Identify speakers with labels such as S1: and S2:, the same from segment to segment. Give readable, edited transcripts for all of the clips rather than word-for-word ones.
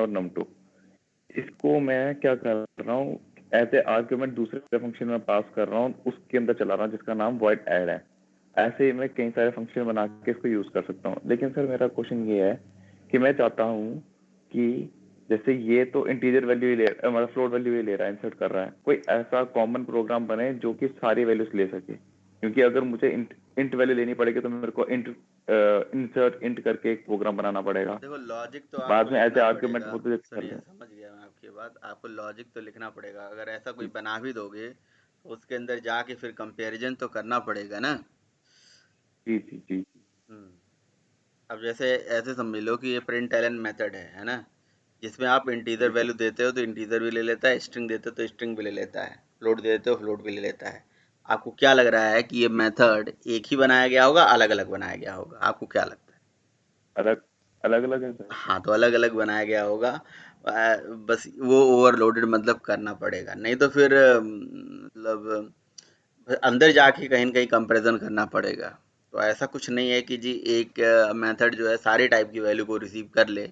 S1: और num2 इसको मैं क्या कर रहा हूँ एज ए आर्ग्यूमेंट दूसरे फंक्शन में पास कर रहा हूँ, उसके अंदर चला रहा हूँ जिसका नाम void add है। ऐसे ही मैं कई सारे फंक्शन बना के इसको यूज कर सकता हूँ। लेकिन सर मेरा क्वेश्चन ये है कि मैं चाहता हूँ कि जैसे ये तो इंटीजर वैल्यू ही ले मतलब फ्लोट वैल्यू ही ले रहा है, इंसर्ट कर रहा है, कोई ऐसा कॉमन प्रोग्राम बने जो कि सारी वैल्यूज ले सके। क्योंकि अगर मुझे इंट वैल्यू लेनी पड़ेगी तो मेरे को इंसर्ट इंट करके एक प्रोग्राम बनाना पड़ेगा,
S2: देखो लॉजिक तो आपको
S1: बाद में एज ए
S2: लिखना
S1: आर्ग्यूमेंट
S2: पड़ेगा।
S1: वो तो कर
S2: सुनिए,
S1: ले।
S2: समझ गया मैं आपकी बात। आपको लॉजिक तो लिखना पड़ेगा। अगर ऐसा कोई बना भी दोगे तो उसके अंदर जाके फिर कंपैरिजन तो करना पड़ेगा ना।
S1: जी जी जी
S2: हम्म। अब जैसे ऐसे समझ लो कि ये प्रिंट एलन मेथड है ना, जिसमें आप इंटीजर
S1: जी सर।
S2: वैल्यू देते हो तो इंटीजर भी ले लेता है, स्ट्रिंग देते हो तो स्ट्रिंग भी ले लेता है, फ्लोट देते हो फ्लोट भी ले लेता है। आपको क्या लग रहा है कि ये मेथड एक ही बनाया गया होगा, अलग अलग बनाया गया होगा? आपको क्या लगता है?
S1: अलग अलग अलग है सर।
S2: हाँ, तो अलग अलग बनाया गया होगा। बस वो ओवरलोडेड मतलब करना पड़ेगा, नहीं तो फिर मतलब अंदर जाके कहीं न कहीं कंपैरिजन करना पड़ेगा। तो ऐसा कुछ नहीं है कि जी एक मेथड जो है सारे टाइप की वैल्यू को रिसीव कर ले।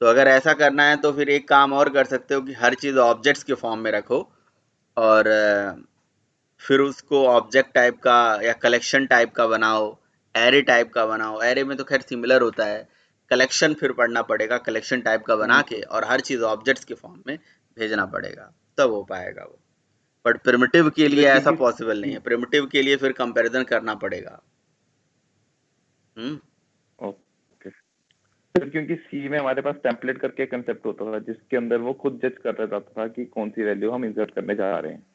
S2: तो अगर ऐसा करना है तो फिर एक काम और कर सकते हो कि हर चीज़ ऑब्जेक्ट्स के फॉर्म में रखो, और फिर उसको ऑब्जेक्ट टाइप का या कलेक्शन टाइप का बनाओ, एरे टाइप का बनाओ। एरे में तो खैर सिमिलर होता है, कलेक्शन फिर पढ़ना पड़ेगा, कलेक्शन टाइप का बना के, और हर चीज़ ऑब्जेक्ट्स के फॉर्म में भेजना पड़ेगा, तब हो पाएगा वो। बट प्रिमिटिव के लिए
S1: सर
S2: ऐसा
S1: क्योंकि
S2: पॉसिबल नहीं है। प्रिमिटिव के लिए फिर कंपैरिजन करना पड़ेगा। हम्म।
S1: ओके सर, क्योंकि सी में हमारे पास टेम्पलेट करके कंसेप्ट होता था जिसके अंदर वो खुद जज कर रहा था कि कौन सी वैल्यू हम इंसर्ट करने जा रहे हैं,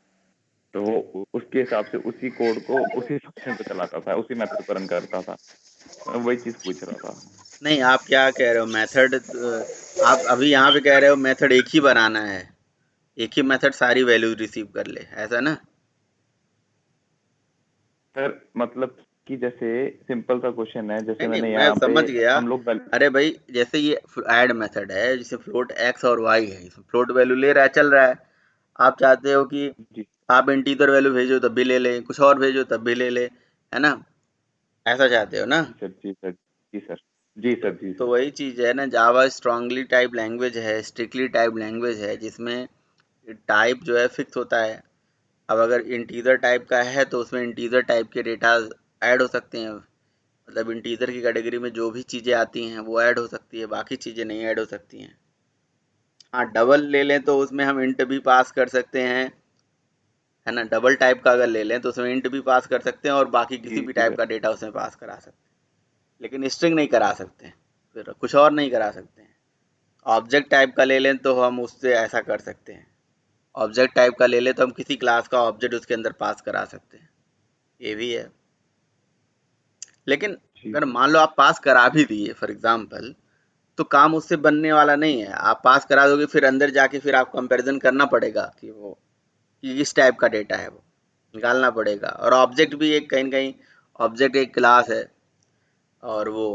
S1: तो वो उसके हिसाब से उसी कोड को उसी फंक्शन पे चलाता था, उसी मेथड पर रन करता था। मैं वही चीज पूछ रहा था।
S2: नहीं, आप क्या कह रहे हो मेथड? आप अभी यहाँ पे कह रहे हो मेथड एक ही बनाना है, एक ही मेथड सारी वैल्यू रिसीव कर ले, ऐसा ना?
S1: सर मतलब कि जैसे सिंपल सा क्वेश्चन है, जैसे
S2: नहीं नहीं,
S1: मैंने
S2: मैं
S1: यहाँ पे
S2: समझ गया।
S1: हम लोग
S2: अरे भाई, जैसे ये ऐड मेथड है, जिसे फ्लोट एक्स और वाई है, इसमें फ्लोट वैल्यू ले रहा है, चल रहा है। आप चाहते हो कि
S1: जी
S2: आप इंटीजर वैल्यू भेजो तब भी ले ले, कुछ और भेजो तब भी ले ले, है ना? ऐसा चाहते हो ना?
S1: जी सर जी सर जी सर जी
S2: तो,
S1: सर जी
S2: तो
S1: सर।
S2: वही चीज़ है ना, जावा स्ट्रांगली टाइप लैंग्वेज है, स्ट्रिक्टली टाइप लैंग्वेज है, जिसमें टाइप जो है फिक्स होता है। अब अगर इंटीजर टाइप का है तो उसमें इंटीजर टाइप के डेटा ऐड हो सकते हैं। मतलब इंटीजर की कैटेगरी में जो भी चीज़ें आती हैं वो ऐड हो सकती है, बाकी चीज़ें नहीं ऐड हो सकती हैं। हाँ, डबल ले लें तो उसमें हम इंट भी पास कर सकते हैं, है ना? डबल टाइप का अगर ले लें तो उसमें इंट भी पास कर सकते हैं और बाकी किसी
S1: जी
S2: भी
S1: जी
S2: टाइप
S1: सर।
S2: का डेटा उसमें पास करा सकते हैं। लेकिन स्ट्रिंग नहीं करा सकते, फिर कुछ और नहीं करा सकते हैं। ऑब्जेक्ट टाइप का ले लें तो हम उससे ऐसा कर सकते हैं। ऑब्जेक्ट टाइप का ले लें तो हम किसी क्लास का ऑब्जेक्ट उसके अंदर पास करा सकते हैं, ये भी है। लेकिन
S1: जी
S2: अगर
S1: सर।
S2: मान लो आप पास करा भी दिए फॉर एग्जांपल, तो काम उससे बनने वाला नहीं है। आप पास करा दोगे, फिर अंदर जाके फिर आप कंपैरिजन करना पड़ेगा कि वो कि किस टाइप का डेटा है, वो निकालना पड़ेगा। और ऑब्जेक्ट भी एक कहीं न कहीं ऑब्जेक्ट एक क्लास है, और वो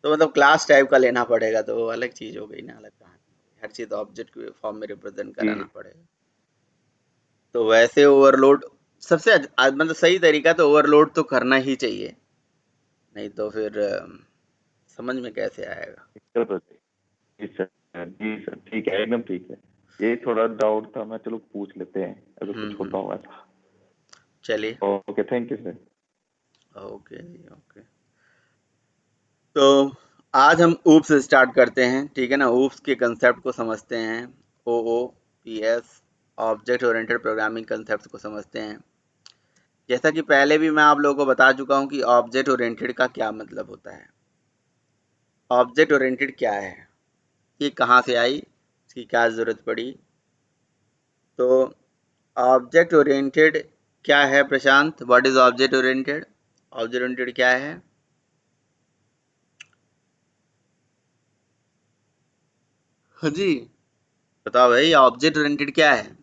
S2: तो मतलब क्लास टाइप का लेना पड़ेगा, तो वो अलग चीज़ हो गई ना, अलग कहानी हो गई। हर चीज़ ऑब्जेक्ट के फॉर्म में रिप्रेजेंट कराना
S1: जी
S2: पड़ेगा। तो वैसे ओवरलोड सबसे मतलब सही तरीका तो ओवरलोड तो करना ही चाहिए, नहीं तो फिर समझ में कैसे आएगा?
S1: सर जी सर जी सर, ठीक है, एकदम ठीक है। ये थोड़ा डाउट था, मैं चलो पूछ लेते हैं अगर कुछ
S2: हुँ।
S1: होता होगा तो।
S2: चलिए।
S1: Okay thank you sir.
S2: Okay जी, ओके। तो आज हम ऊप से स्टार्ट करते हैं, ठीक है ना? ऊप्स के कंसेप्ट को समझते हैं। OOPS, object oriented programming concept को समझते हैं। जैसा कि पहले भी मैं आप लोगों को बता चुका हूँ कि ऑब्जेक्ट ओरिएंटेड का क्या मतलब होता है। ऑब्जेक्ट ओरिएंटेड क्या है, ये कहाँ से आई, इसकी क्या ज़रूरत पड़ी? तो ऑब्जेक्ट ओरिएंटेड क्या है Prashant? What is object oriented? Object oriented क्या है? हाँ जी, बताओ भाई, ऑब्जेक्ट ओरिएंटेड क्या है?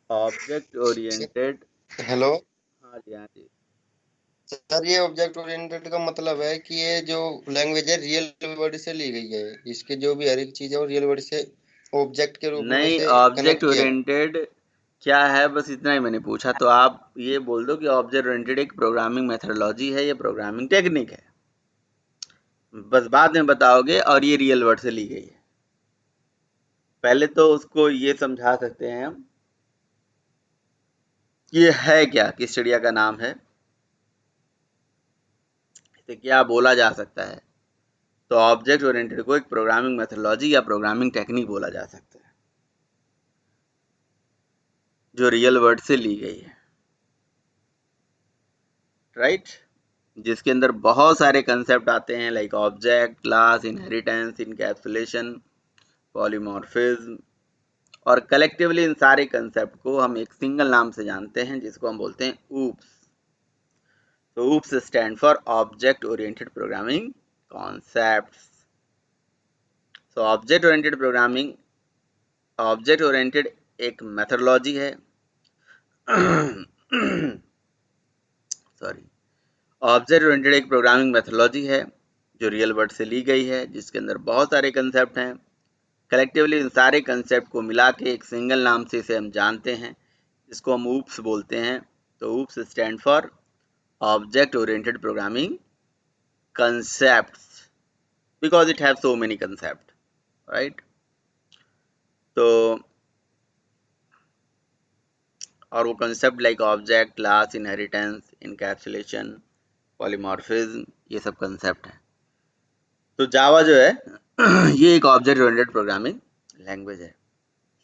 S2: Object oriented.
S3: हेलो
S2: हाँ जी, हाँ जी।
S3: सर, ये ऑब्जेक्ट ओरिएंटेड का मतलब है कि ये जो लैंग्वेज है रियल वर्ड से ली गई है। इसके जो भी हर एक चीज है वो रियल वर्ड से ऑब्जेक्ट के रूप में
S2: नहीं,
S3: से
S2: ऑब्जेक्ट
S3: कनेक्ट किया है।
S2: ओरिएंटेड क्या है, बस इतना ही मैंने पूछा। तो आप ये बोल दो कि ऑब्जेक्ट ओरिएंटेड एक प्रोग्रामिंग मेथोडोलॉजी है या प्रोग्रामिंग टेक्निक है। बस बाद में बताओगे और ये रियल वर्ड से ली गई है। पहले तो उसको ये समझा सकते हैं हम कि ये है क्या, किस चिड़िया का नाम है, इसे क्या बोला जा सकता है। तो ऑब्जेक्ट ओरिएंटेड को एक प्रोग्रामिंग मेथोडोलॉजी या प्रोग्रामिंग टेक्निक बोला जा सकता है जो रियल वर्ड से ली गई है, राइट। जिसके अंदर बहुत सारे कंसेप्ट आते हैं like object, class, inheritance, encapsulation, polymorphism, और कलेक्टिवली इन सारे कंसेप्ट को हम एक सिंगल नाम से जानते हैं जिसको हम बोलते हैं ऊप्स। तो oops stand for object oriented programming concepts. So object oriented एक मेथोडोलॉजी है सॉरी, ऑब्जेक्ट ओरिएंटेड एक प्रोग्रामिंग मेथोडोलॉजी है जो रियल वर्ड से ली गई है, जिसके अंदर बहुत सारे कंसेप्ट हैं। कलेक्टिवली इन सारे कंसेप्ट को मिला के एक सिंगल नाम से इसे हम जानते हैं, जिसको हम ऊप्स बोलते हैं। तो oops stand for object oriented programming concepts because it has so many concept, right? तो और वो concept like object, class, inheritance, encapsulation, polymorphism, ये सब कंसेप्ट है। तो जावा जो है ये एक ऑब्जेक्ट ओरिएंटेड प्रोग्रामिंग लैंग्वेज है।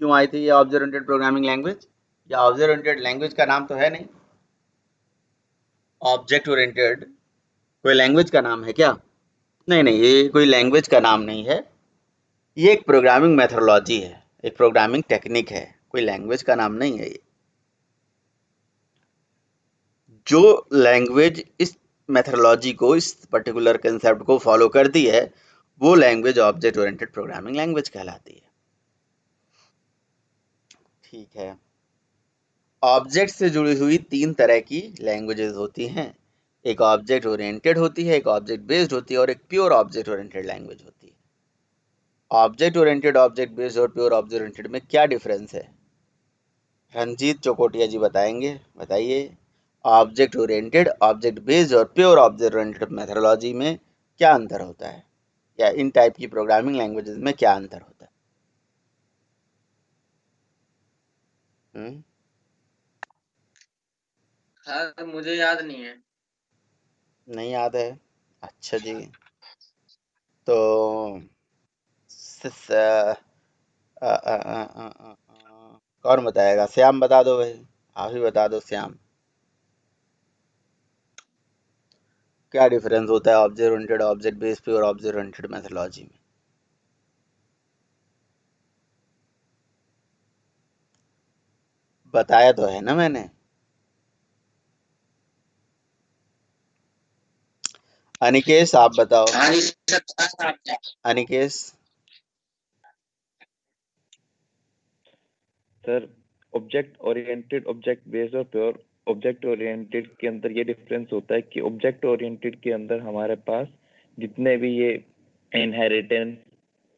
S2: क्यों आई थी ये ऑब्जेक्ट ओरिएंटेड प्रोग्रामिंग लैंग्वेज? या ऑब्जेक्ट ओरिएंटेड लैंग्वेज का नाम तो है नहीं, ऑब्जेक्ट ओरिएंटेड कोई लैंग्वेज का नाम है क्या? नहीं नहीं, ये कोई लैंग्वेज का नाम नहीं है, ये एक प्रोग्रामिंग मेथोडोलॉजी है, एक प्रोग्रामिंग टेक्निक है, कोई लैंग्वेज का नाम नहीं है ये। जो लैंग्वेज इस मेथोडोलॉजी को, इस पर्टिकुलर कंसेप्ट को फॉलो करती है, वो language object oriented programming language कहलाती है। ठीक है। ऑब्जेक्ट से जुड़ी हुई 3 तरह की लैंग्वेजेस होती हैं। एक ऑब्जेक्ट ओरिएंटेड होती है, एक ऑब्जेक्ट बेस्ड होती है और एक प्योर ऑब्जेक्ट ओरिएंटेड लैंग्वेज होती है। ऑब्जेक्ट ओरिएंटेड, ऑब्जेक्ट बेस्ड और प्योर ऑब्जेक्ट ओरिएंटेड में क्या डिफरेंस है? रंजीत चौकोटिया जी बताएंगे, बताइए। ऑब्जेक्ट ओरिएंटेड, ऑब्जेक्ट बेस्ड और प्योर ऑब्जेक्ट ओरिएंटेड मेथोडोलॉजी में क्या अंतर होता है, या इन टाइप की प्रोग्रामिंग लैंग्वेजेस में क्या अंतर होता है?
S3: हाँ, मुझे याद नहीं है।
S2: नहीं याद है? अच्छा जी। तो स, स, अ, अ, अ, अ, अ, कौन बताएगा? श्याम बता दो भाई, आप ही बता दो श्याम। क्या डिफरेंस होता है object oriented, object based, pure object oriented methodology में? बताया तो है ना मैंने। अनिकेश आप बताओ।
S3: हाँ जी सर, बताया आपने।
S2: Anikesh.
S1: Sir, object oriented, object based और प्योर ऑब्जेक्ट ओरिएंटेड के अंदर ये डिफरेंस होता है कि ऑब्जेक्ट ओरिएंटेड के अंदर हमारे पास जितने भी ये इनहेरिटेंस,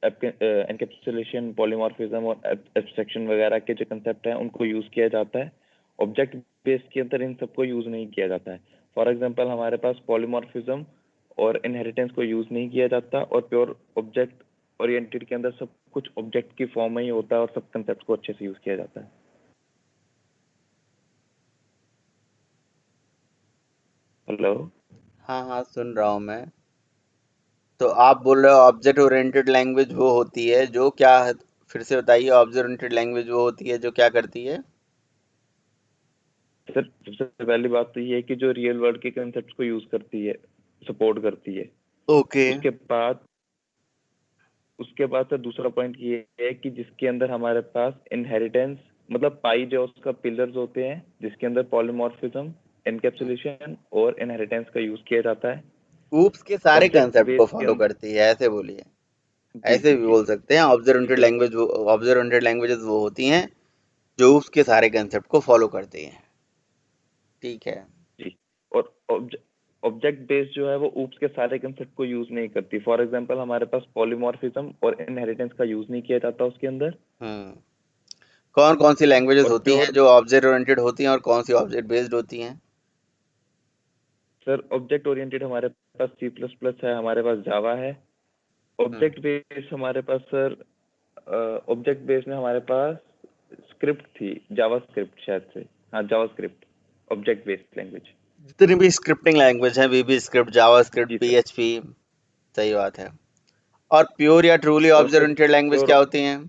S1: एनकैप्सुलेशन, पॉलीमॉर्फिज्म और एब्स्ट्रैक्शन वगैरह के जो कंसेप्ट हैं उनको यूज किया जाता है। ऑब्जेक्ट बेस्ड के अंदर इन सबको यूज नहीं किया जाता है। फॉर एग्जांपल हमारे पास पॉलीमॉर्फिज्म और इनहेरिटेंस को यूज नहीं किया जाता, और प्योर ऑब्जेक्ट ओरिएंटेड के अंदर सब कुछ ऑब्जेक्ट की फॉर्म में ही होता है और सब कंसेप्ट को अच्छे से यूज किया जाता है। हेलो।
S2: हाँ हाँ, सुन रहा हूँ मैं। तो आप बोल रहे हो ऑब्जेक्ट ओरिएंटेड लैंग्वेज वो होती है जो क्या है? फिर से बताइए। ऑब्जेक्ट ओरिएंटेड लैंग्वेज वो होती है जो क्या करती है?
S1: सर, सबसे पहली बात तो ये है कि जो रियल वर्ल्ड के कंसेप्ट को यूज करती है, सपोर्ट करती है।
S2: ओके।
S1: उसके बाद सर दूसरा पॉइंट ये है कि जिसके अंदर हमारे पास इनहेरिटेंस, मतलब पाई जो उसका पिलर्स होते हैं, जिसके अंदर पॉलीमॉर्फिज्म, एनकैप्सुलेशन और इनहेरिटेंस का यूज किया जाता है।
S2: ऊप्स के सारे
S1: ऑब्जेक्ट
S2: कंसेप्ट को
S1: बेस्ड के
S2: फॉलो करती है, ऐसे बोलिए।
S1: जी
S2: ऐसे
S1: जी
S2: भी
S1: जी।
S2: बोल सकते हैं object oriented
S1: sir
S2: language, object oriented languages वो होती हैं जो ऊप्स के सारे कंसेप्ट को फॉलो करती हैं। ठीक है।
S1: जी। और ऑब्जेक्ट बेस्ड जो है वो ऊप्स के सारे कंसेप्ट को यूज नहीं करती। फॉर एग्जांपल हमारे पास पॉलीमॉर्फिज्म और इनहेरिटेंस का यूज नहीं किया जाता उसके अंदर।
S2: हम्म। कौन कौन सी लैंग्वेजेस
S1: और
S2: होती हैं
S1: प्योर,
S2: जो ऑब्जेक्ट ओरिएंटेड होती हैं और कौन सी ऑब्जेक्ट बेस्ड होती हैं?
S1: सर ऑब्जेक्ट ओरिएंटेड हमारे पास C++ है, हमारे पास जावा है। ऑब्जेक्ट बेस हमारे पास सर, ऑब्जेक्ट बेस में हमारे पास स्क्रिप्ट थी, जावा स्क्रिप्ट शायद से, हाँ जावा स्क्रिप्ट, ऑब्जेक्ट बेस्ड लैंग्वेज।
S2: जितनी भी स्क्रिप्टिंग लैंग्वेज है, VB स्क्रिप्ट, जावा स्क्रिप्ट,
S1: जी सर।
S2: PHP, सही बात है। और प्योर या ट्रूली
S1: और
S2: ऑब्जेक्ट
S1: फिर
S2: ओरिएंटेड लैंग्वेज
S1: प्योर,
S2: क्या होती हैं?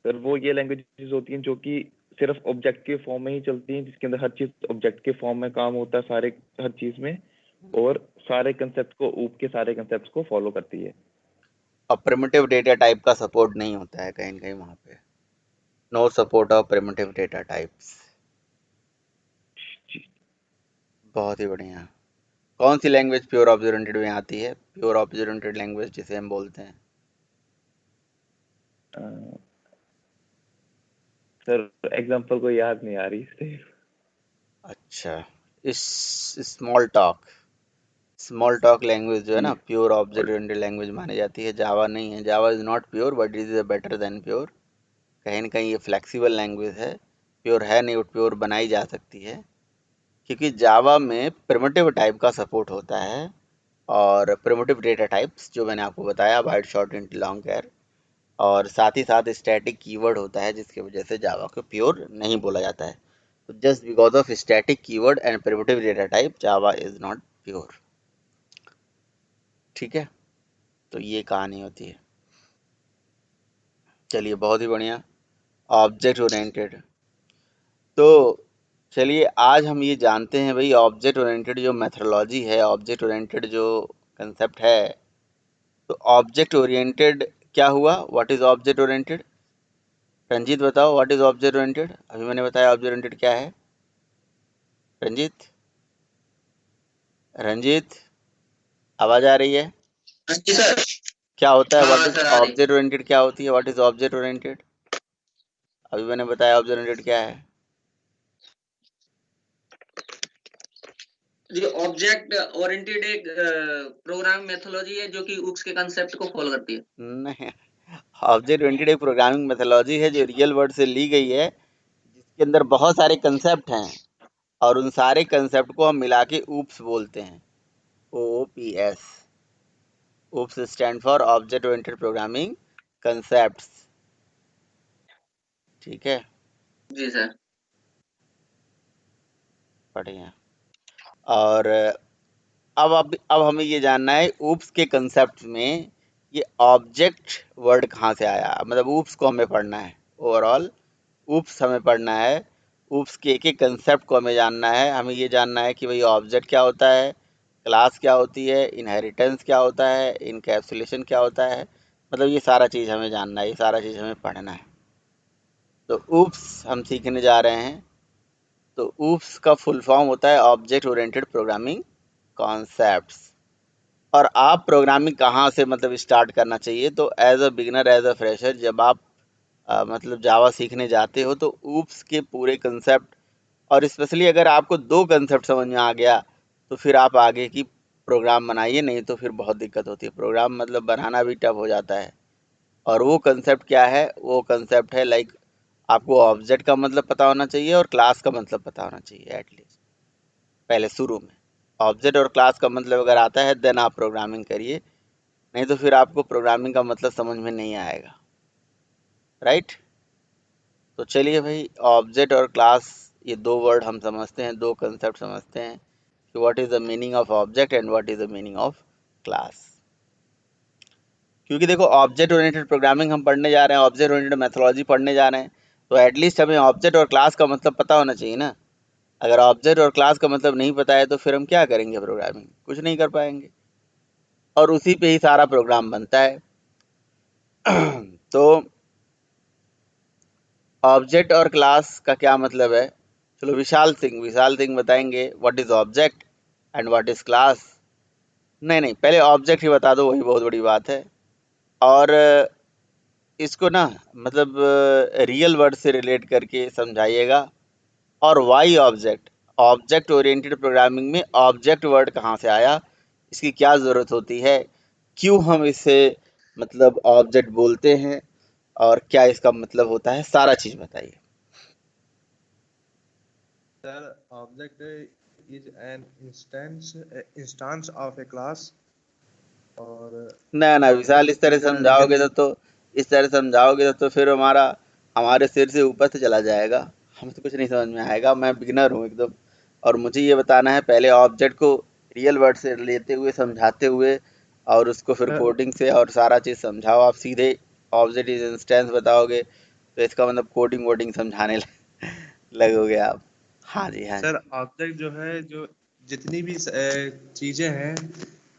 S1: सर वो ये लैंग्वेजेस होती हैं जो कि सिर्फ ऑब्जेक्ट के फॉर्म में ही चलती हैं, जिसके अंदर हर चीज ऑब्जेक्ट के फॉर्म में काम होता है, सारे हर चीज में, और सारे कंसेप्ट को, ऊप के सारे कंसेप्ट को फॉलो करती है।
S2: और प्रिमिटिव डेटा टाइप का सपोर्ट नहीं होता है कहीं कहीं वहाँ पे। No support of primitive data types.
S1: जी।
S2: बहुत ही बढ़िया। कौन सी लैंग्वेज प्योर ऑब्जेक्ट ओरिएंटेड में आती है? प्योर ऑब्जेक्ट ओरिएंटेड लैंग्वेज जिसे हम बोलते हैं।
S1: अ, सर एग्जांपल को याद नहीं आ रही इससे।
S2: अच्छा, इस स्मॉल टॉक लैंग्वेज जो है
S1: जी।
S2: ना, प्योर ऑब्जेक्ट
S1: और
S2: ओरिएंटेड लैंग्वेज मानी जाती है। जावा नहीं है, Java is not pure but it is better than pure. कहीं ना कहीं ये फ्लेक्सिबल लैंग्वेज है, प्योर है नहीं, बट प्योर बनाई जा सकती है, क्योंकि जावा में प्रिमिटिव टाइप का सपोर्ट होता है। और प्रिमिटिव डेटा टाइप्स जो मैंने आपको बताया, वाइड शॉर्ट इंट लॉन्ग कैर, और साथ ही साथ स्टैटिक कीवर्ड होता है, जिसकी वजह से जावा को प्योर नहीं बोला जाता है। तो just because of static keyword and primitive data type, Java is not pure. ठीक है, तो ये कहानी होती है। चलिए, बहुत ही बढ़िया। ऑब्जेक्ट ओरिएंटेड, तो चलिए आज हम ये जानते हैं भाई, ऑब्जेक्ट ओरिएंटेड जो मेथोडोलॉजी है, ऑब्जेक्ट ओरिएंटेड जो कंसेप्ट है। तो ऑब्जेक्ट ओरिएंटेड क्या हुआ? What is object oriented? Ranjeet बताओ, व्हाट इज ऑब्जेक्ट ओरिएंटेड? अभी मैंने बताया ऑब्जेक्ट ओरिएंटेड क्या है। रंजीत, रंजीत, आवाज आ रही है?
S3: हाँ जी सर।
S2: क्या होता है? व्हाट
S3: हाँ
S2: इज
S3: सर, आ रही।
S2: Object oriented? क्या होती है? What is object oriented? अभी मैंने बताया ऑब्जेक्ट ओरिएंटेड क्या है।
S4: जो ऑब्जेक्ट ओरिएंटेड एक प्रोग्राम मेथोडोलॉजी है जो कि UX के कंसेप्ट को फॉलो करती है।
S2: नहीं, ऑब्जेक्ट ओरिएंटेड एक प्रोग्रामिंग मेथोडोलॉजी है जो रियल वर्ल्ड से ली गई है, जिसके अंदर बहुत सारे कंसेप्ट हैं, और उन सारे कंसेप्ट को हम मिला के ऊप्स बोलते हैं। OOPS। Oops stand for object oriented programming concepts. ठीक है,
S4: जी सर।
S2: बढ़िया। और अब हमें ये जानना है, ऊप्स के कंसेप्ट में ये ऑब्जेक्ट वर्ड कहाँ से आया, मतलब ऊप्स को हमें पढ़ना है। ओवरऑल ऊप्स हमें पढ़ना है, ऊप्स के एक कंसेप्ट को हमें जानना है। हमें ये जानना है कि भाई ऑब्जेक्ट क्या होता है, क्लास क्या होती है, इनहेरिटेंस क्या होता है, इनकैप्सुलेशन क्या होता है, मतलब ये सारा चीज़ हमें जानना है, ये सारा चीज़ हमें पढ़ना है। तो ऊप्स हम सीखने जा रहे हैं। तो ऊप्स का फुल फॉर्म होता है ऑब्जेक्ट ओरिएंटेड प्रोग्रामिंग कॉन्सेप्ट्स। और आप प्रोग्रामिंग कहाँ से मतलब स्टार्ट करना चाहिए? तो as a beginner, as a fresher, जब आप मतलब जावा सीखने जाते हो, तो ऊप्स के पूरे कंसेप्ट, और स्पेशली अगर आपको दो कंसेप्ट समझ में आ गया, तो फिर आप आगे की प्रोग्राम बनाइए, नहीं तो फिर बहुत दिक्कत होती है। प्रोग्राम मतलब बनाना भी टफ हो जाता है। और वो कंसेप्ट क्या है? वो कंसेप्ट है लाइक, आपको ऑब्जेक्ट का मतलब पता होना चाहिए और क्लास का मतलब पता होना चाहिए एटलीस्ट पहले शुरू में। ऑब्जेक्ट और क्लास का मतलब अगर आता है, देन आप प्रोग्रामिंग करिए, नहीं तो फिर आपको प्रोग्रामिंग का मतलब समझ में नहीं आएगा। राइट? तो चलिए भाई, ऑब्जेक्ट और क्लास, ये दो वर्ड हम समझते हैं, दो कंसेप्ट समझते हैं कि what is the meaning of object and what is the meaning of class. क्योंकि देखो, ऑब्जेक्ट ओरिएंटेड प्रोग्रामिंग हम पढ़ने जा रहे हैं, ऑब्जेक्ट ओरिएंटेड मेथोडोलॉजी पढ़ने जा रहे हैं, तो एटलीस्ट हमें ऑब्जेक्ट और क्लास का मतलब पता होना चाहिए ना। अगर ऑब्जेक्ट और क्लास का मतलब नहीं पता है, तो फिर हम क्या करेंगे? प्रोग्रामिंग कुछ नहीं कर पाएंगे, और उसी पे ही सारा प्रोग्राम बनता है। तो ऑब्जेक्ट और क्लास का क्या मतलब है? चलो, विशाल सिंह बताएंगे what is object and what is class. नहीं नहीं, पहले ऑब्जेक्ट ही बता दो, वही बहुत बड़ी बात है। और इसको ना, मतलब रियल वर्ड से रिलेट करके समझाइएगा। और why object? Object oriented programming में ऑब्जेक्ट वर्ड कहाँ से आया, इसकी क्या ज़रूरत होती है, क्यों हम इसे मतलब ऑब्जेक्ट बोलते हैं, और क्या इसका मतलब होता है, सारा चीज़ बताइए।
S5: Sir object is an instance of a class. और
S2: ना विशाल, इस तरह समझाओगे तो फिर हमारे सिर से ऊपर से चला जाएगा, हमें तो कुछ नहीं समझ में आएगा। मैं बिगिनर हूँ एकदम, और मुझे ये बताना है पहले ऑब्जेक्ट को रियल वर्ड से लेते हुए, समझाते हुए, और उसको फिर कोडिंग से और सारा चीज़ समझाओ। आप सीधे ऑब्जेक्ट इज इंस्टेंस बताओगे तो इसका मतलब कोडिंग वोडिंग समझाने लगोगे आप। हाँ जी, हाँ
S5: सर ऑब्जेक्ट जो है, जो जितनी भी चीजें हैं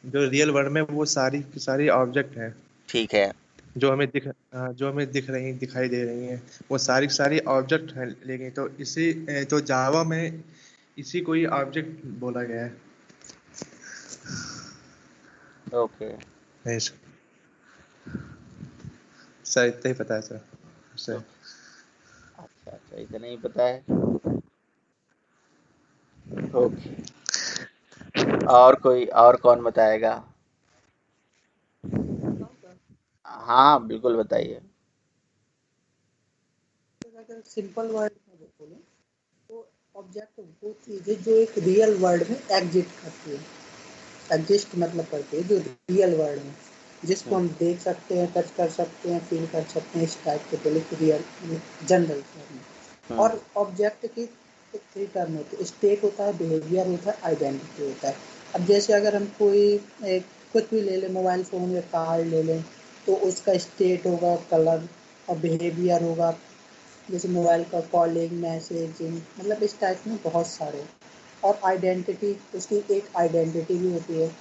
S5: जो रियल वर्ल्ड में, वो सारी की सारी ऑब्जेक्ट हैं।
S2: ठीक है,
S5: जो हमें दिखाई दे रही हैं, वो सारी की सारी ऑब्जेक्ट हैं। लेकिन तो इसी तो जावा में इसी को ही ऑब्जेक्ट बोला गया है।
S2: ओके
S5: नहीं सर, इतना ही पता है सर।
S2: अच्छा, इतना ही पता है। ओके, और कौन बताएगा? हाँ बिल्कुल बताइए।
S6: अगर सिंपल वर्ड में बोले तो ऑब्जेक्ट वो चीज़ है जो एक रियल वर्ल्ड में एग्जिस्ट करती है। एग्जिस्ट मतलब करती है जो रियल वर्ल्ड में, जिसको हम देख सकते हैं, टच कर सकते हैं, फील कर सकते हैं, इस टाइप के बोले कि रियल जनरल टर्म। और ऑब्जेक्ट की थ्री टर्म होती है, स्टेट होता है, बिहेवियर होता है, आइडेंटिटी होता है। अब जैसे अगर हम कुछ भी ले लें, मोबाइल फ़ोन या कार ले लें, तो उसका स्टेट होगा कलर, और बिहेवियर होगा जैसे मोबाइल का कॉलिंग, मैसेजिंग, मतलब इस टाइप में बहुत सारे। और आइडेंटिटी, उसकी एक आइडेंटिटी भी होती है,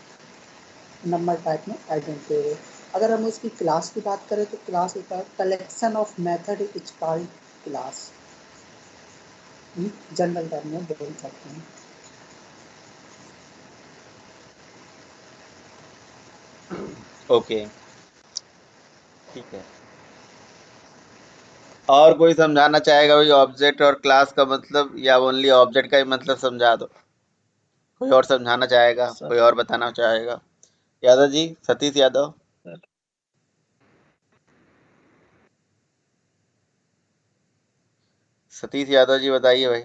S6: नंबर टाइप में आइडेंटिटी होती है। अगर हम उसकी क्लास की बात करें तो क्लास होता है collection of method is called class, general term में बोल सकते हैं।
S2: ओके, ठीक है। और कोई समझाना चाहेगा भाई ऑब्जेक्ट और क्लास का मतलब, या ओनली ऑब्जेक्ट का ही मतलब समझा दो? कोई और समझाना चाहेगा, कोई और बताना चाहेगा? यादव जी, सतीश यादव। सतीश यादव जी बताइए भाई।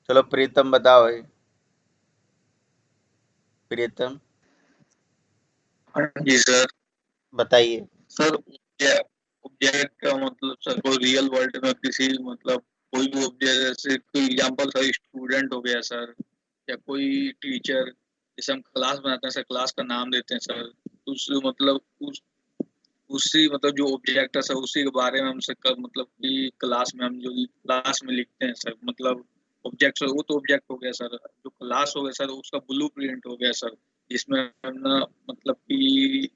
S2: चलो प्रीतम बताओ भाई। प्रीतम
S7: हाँ जी सर।
S2: बताइए।
S7: सर ऑब्जेक्ट का मतलब सर कोई रियल वर्ल्ड में किसी मतलब कोई भी ऑब्जेक्ट, जैसे कोई एग्जांपल सर स्टूडेंट हो गया सर, या कोई टीचर, जैसे हम क्लास बनाते हैं सर, क्लास का नाम देते हैं सर, तो उस मतलब उसी मतलब जो ऑब्जेक्ट है सर, उसी के बारे में हम सर मतलब कि क्लास में हम जो क्लास में लिखते हैं सर, मतलब ऑब्जेक्ट सर, वो तो ऑब्जेक्ट हो गया सर। जो क्लास हो गया सर, उसका ब्लू प्रिंट हो गया सर, जिसमें हम ना मतलब कि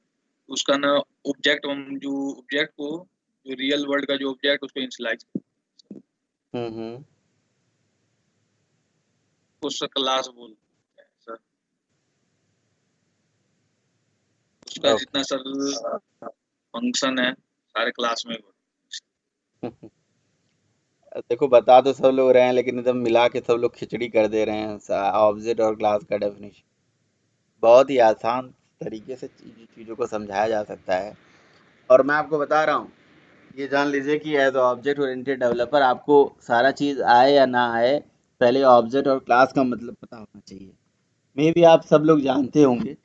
S7: उसका ना ऑब्जेक्ट, हम जो ऑब्जेक्ट को, जो रियल वर्ल्ड का जो ऑब्जेक्ट, उसको इनिशियलाइज उसका क्लास बोलते हैं सर। उसका जितना सर फंक्शन है सारे क्लास में
S2: देखो बता तो सब लोग रहे हैं, लेकिन एकदम मिला के सब लोग खिचड़ी कर दे रहे हैं ऑब्जेक्ट और क्लास का डेफिनेशन। बहुत ही आसान तरीके से चीज़ों को समझाया जा सकता है। और मैं आपको बता रहा हूँ, ये जान लीजिए कि एज ऑब्जेक्ट ओरिएंटेड डेवलपर आपको सारा चीज़ आए या ना आए, पहले ऑब्जेक्ट और क्लास का मतलब पता होना चाहिए। मे भी आप सब लोग जानते होंगे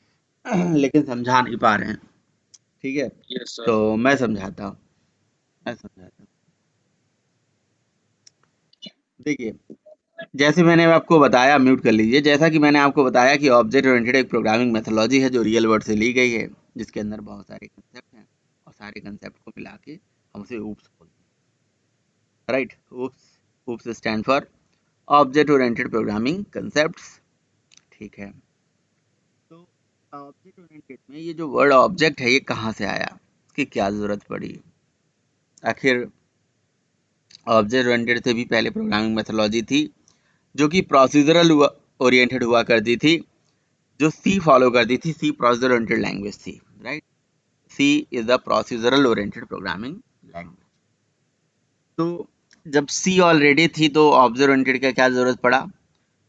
S2: लेकिन समझा नहीं पा रहे हैं। ठीक है, तो मैं समझाता हूँ। देखिए, जैसे मैंने आपको बताया, म्यूट कर लीजिए। जैसा कि मैंने आपको बताया कि ऑब्जेक्ट ओरिएंटेड एक प्रोग्रामिंग मेथोलॉजी है जो रियल वर्ल्ड से ली गई है, जिसके अंदर बहुत सारे कंसेप्ट हैं, और सारे कंसेप्ट को मिला के हम उसे ऊप्स बोलते हैं। Right, oops stand for object oriented programming concepts. ठीक है, तो ऑब्जेक्ट ओरिएंटेड में ये जो वर्ड ऑब्जेक्ट है, ये कहाँ से आया, इसकी क्या ज़रूरत पड़ी? आखिर ऑब्जेक्ट ओरिएंटेड से भी पहले प्रोग्रामिंग मेथोलॉजी थी जो कि प्रोसीजरल ओरिएंटेड हुआ करती थी, जो सी फॉलो करती थी। सी प्रोसीजरल ओरिएंटेड लैंग्वेज थी, right. C is the procedural oriented programming language. तो जब सी ऑलरेडी थी तो ऑब्जेक्ट ओरिएंटेड का क्या जरूरत पड़ा?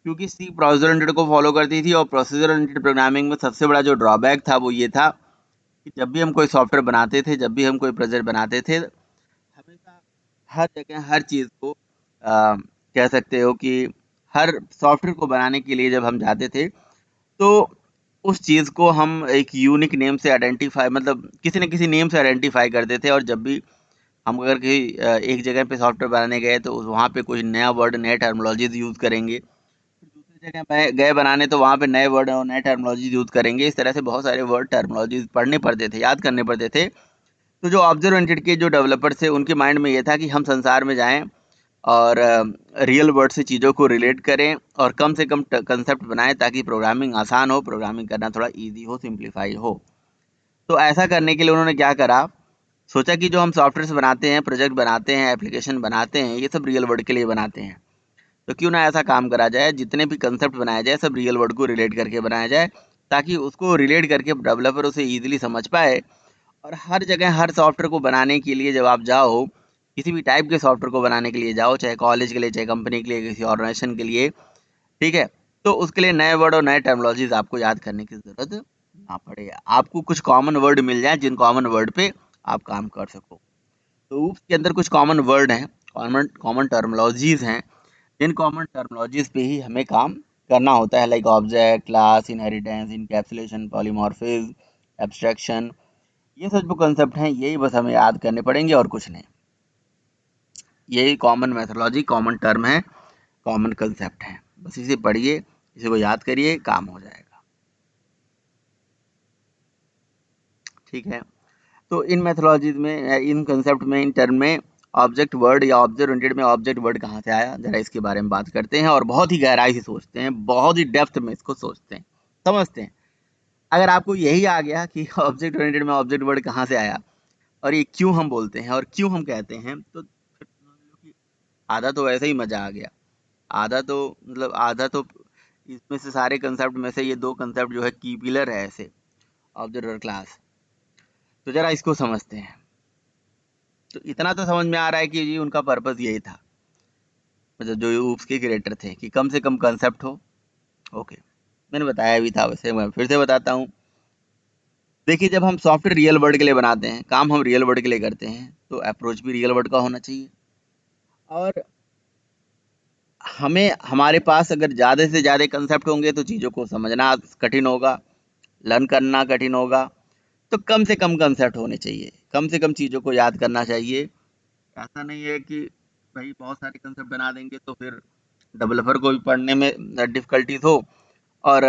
S2: क्योंकि सी प्रोसीजरल ओरिएंटेड को फॉलो करती थी, और प्रोसीजरल ओरिएंटेड प्रोग्रामिंग में सबसे बड़ा जो ड्रॉबैक था वो ये था कि जब भी हम कोई सॉफ्टवेयर बनाते थे, जब भी हम कोई प्रोजेक्ट बनाते थे, हर जगह हर चीज़ को कह सकते हो कि हर सॉफ्टवेयर को बनाने के लिए जब हम जाते थे तो उस चीज़ को हम एक यूनिक नेम से आइडेंटिफाई, मतलब किसी न किसी नेम से आइडेंटिफाई करते थे। और जब भी हम अगर कहीं एक जगह पे सॉफ्टवेयर बनाने गए तो वहाँ पे कुछ नया वर्ड, नए टर्मिनोलॉजीज यूज़ करेंगे। फिर दूसरी जगह गए बनाने तो वहाँ पे नए वर्ड और नए टर्मिनोलॉजीज यूज़ करेंगे। इस तरह से बहुत सारे वर्ड, टर्मिनोलॉजीज पढ़ने पड़ते थे, याद करने पड़ते थे। तो जो ऑब्जर्व ओरिएंटेड के जो डेवलपर्स थे उनके माइंड में ये था कि हम संसार में जाएं और रियल वर्ड से चीज़ों को रिलेट करें और कम से कम कंसेप्ट बनाएं ताकि प्रोग्रामिंग आसान हो, प्रोग्रामिंग करना थोड़ा इजी हो, सिंप्लीफाई हो। तो ऐसा करने के लिए उन्होंने क्या करा, सोचा कि जो हम सॉफ्टवेयर बनाते हैं, प्रोजेक्ट बनाते हैं, एप्लीकेशन बनाते हैं, ये सब रियल वर्ड के लिए बनाते हैं। तो क्यों ना ऐसा काम करा जाए, जितने भी कंसेप्ट बनाया जाए सब रियल वर्ड को रिलेट करके बनाया जाए ताकि उसको रिलेट करके डेवलपर उसे ईजिली समझ पाए। और हर जगह हर सॉफ्टवेयर को बनाने के लिए जब आप जाओ, किसी भी टाइप के सॉफ्टवेयर को बनाने के लिए जाओ, चाहे कॉलेज के लिए, चाहे कंपनी के लिए, किसी ऑर्गेनाइजेशन के लिए, ठीक है, तो उसके लिए नए वर्ड और नए टर्मिनोलॉजीज आपको याद करने की ज़रूरत ना पड़े। आपको कुछ कॉमन वर्ड मिल जाए जिन कॉमन वर्ड पे आप काम कर सको। तो ऊप्स के अंदर कुछ कॉमन वर्ड हैं, कॉमन टर्मिनोलॉजीज हैं, जिन कॉमन टर्मिनोलॉजीज पे ही हमें काम करना होता है, like object, class, inheritance, encapsulation, polymorphism, abstraction. ये सब जो कंसेप्ट हैं यही बस हमें याद करने पड़ेंगे और कुछ नहीं। यही कॉमन मेथोडोलॉजी, कॉमन टर्म है, कॉमन कंसेप्ट है। बस इसे पढ़िए, इसे को याद करिए, काम हो जाएगा। ठीक है, तो इन मेथोडोलॉजीज में, इन कंसेप्ट में, इन टर्म में ऑब्जेक्ट वर्ड या ऑब्जेक्ट ओरिएंटेड में ऑब्जेक्ट वर्ड कहाँ से आया, जरा इसके बारे में बात करते हैं और बहुत ही गहराई से सोचते हैं, बहुत ही डेप्थ में इसको सोचते हैं, समझते हैं। अगर आपको यही आ गया कि ऑब्जेक्ट ओरिएंटेड में ऑब्जेक्ट वर्ड कहाँ से आया और ये क्यों हम बोलते हैं और क्यों हम कहते हैं, तो आधा तो वैसे ही मजा आ गया। आधा तो इसमें से सारे कंसेप्ट में से ये दो कंसेप्ट जो है की पिलर है ऐसे, ऑब्जेक्ट और क्लास। तो जरा इसको समझते हैं। तो इतना तो समझ में आ रहा है कि जी उनका पर्पस यही था, मतलब जो ऊप्स के क्रिएटर थे, कि कम से कम कंसेप्ट हो। ओके, मैंने बताया भी था, वैसे मैं फिर से बताता हूँ। देखिए, जब हम सॉफ्टवेयर रियल वर्ल्ड के लिए बनाते हैं, काम हम रियल वर्ल्ड के लिए करते हैं, तो अप्रोच भी रियल वर्ल्ड का होना चाहिए। और हमें, हमारे पास अगर ज़्यादा से ज़्यादा कंसेप्ट होंगे तो चीज़ों को समझना कठिन होगा, लर्न करना कठिन होगा। तो कम से कम कंसेप्ट होने चाहिए, कम से कम चीज़ों को याद करना चाहिए। ऐसा नहीं है कि भाई बहुत सारे कंसेप्ट बना देंगे तो फिर डेवलपर को भी पढ़ने में डिफ़िकल्टीज हो और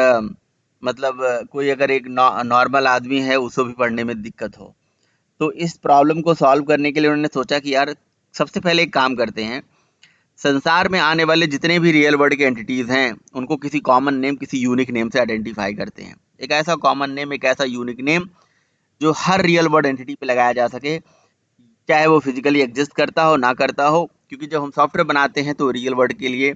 S2: कोई अगर एक नॉर्मल आदमी है उसको भी पढ़ने में दिक्कत हो। तो इस प्रॉब्लम को सॉल्व करने के लिए उन्होंने सोचा कि यार सबसे पहले एक काम करते हैं, संसार में आने वाले जितने भी रियल वर्ल्ड के एंटिटीज़ हैं उनको किसी कॉमन नेम, किसी यूनिक नेम से आइडेंटिफाई करते हैं। एक ऐसा कॉमन नेम, एक ऐसा यूनिक नेम जो हर रियल वर्ल्ड एंटिटी पे लगाया जा सके, चाहे वो फिजिकली एग्जिस्ट करता हो ना करता हो। क्योंकि जब हम सॉफ्टवेयर बनाते हैं तो रियल वर्ल्ड के लिए,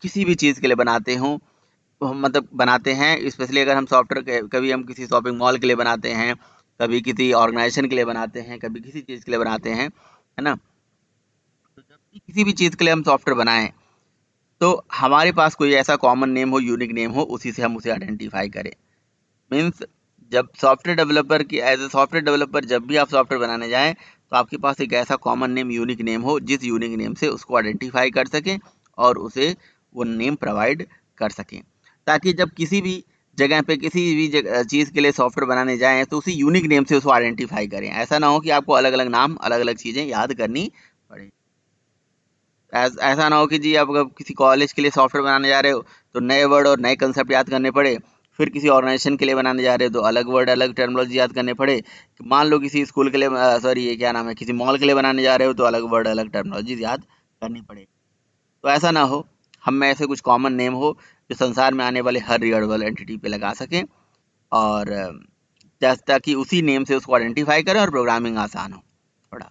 S2: किसी भी चीज़ के लिए बनाते हों, तो हम बनाते हैं, स्पेशली अगर हम सॉफ्टवेयर कभी हम किसी शॉपिंग मॉल के लिए बनाते हैं, कभी किसी ऑर्गेनाइजेशन के लिए बनाते हैं, कभी किसी चीज़ के लिए बनाते हैं, है ना। तो जब भी किसी भी चीज़ के लिए हम सॉफ्टवेयर बनाएं तो हमारे पास कोई ऐसा कॉमन नेम हो, यूनिक नेम हो, उसी से हम उसे आइडेंटिफाई करें। मीन्स जब सॉफ्टवेयर डेवलपर की, एज ए सॉफ्टवेयर डेवलपर जब भी आप सॉफ्टवेयर बनाने जाएं तो आपके पास एक ऐसा कॉमन नेम, यूनिक नेम हो जिस यूनिक नेम से उसको आइडेंटिफाई कर सकें और उसे वो नेम प्रोवाइड कर सकें, ताकि जब किसी भी जगह पे किसी भी चीज़ के लिए सॉफ्टवेयर बनाने जाएं तो उसी यूनिक नेम से उसको आइडेंटिफाई करें। ऐसा ना हो कि आपको अलग अलग नाम, अलग अलग चीज़ें याद करनी पड़े। ऐसा ना हो कि जी आप अगर किसी कॉलेज के लिए सॉफ्टवेयर बनाने जा रहे हो तो नए वर्ड और नए कंसेप्ट याद करने पड़े, फिर किसी ऑर्गेनाइजेशन के लिए बनाने जा रहे हो तो अलग वर्ड, अलग टर्मिनोलॉजी याद करने पड़े। मान लो किसी स्कूल के लिए, सॉरी ये क्या नाम है, किसी मॉल के लिए बनाने जा रहे हो तो अलग वर्ड, अलग टर्मिनोलॉजी याद करनी पड़े। तो ऐसा ना हो, हम में ऐसे कुछ कॉमन नेम हो जो संसार में आने वाले हर रियल वर्ल्ड एंटिटी पे लगा सकें और ताकि उसी नेम से उसको आइडेंटिफाई करें और प्रोग्रामिंग आसान हो थोड़ा।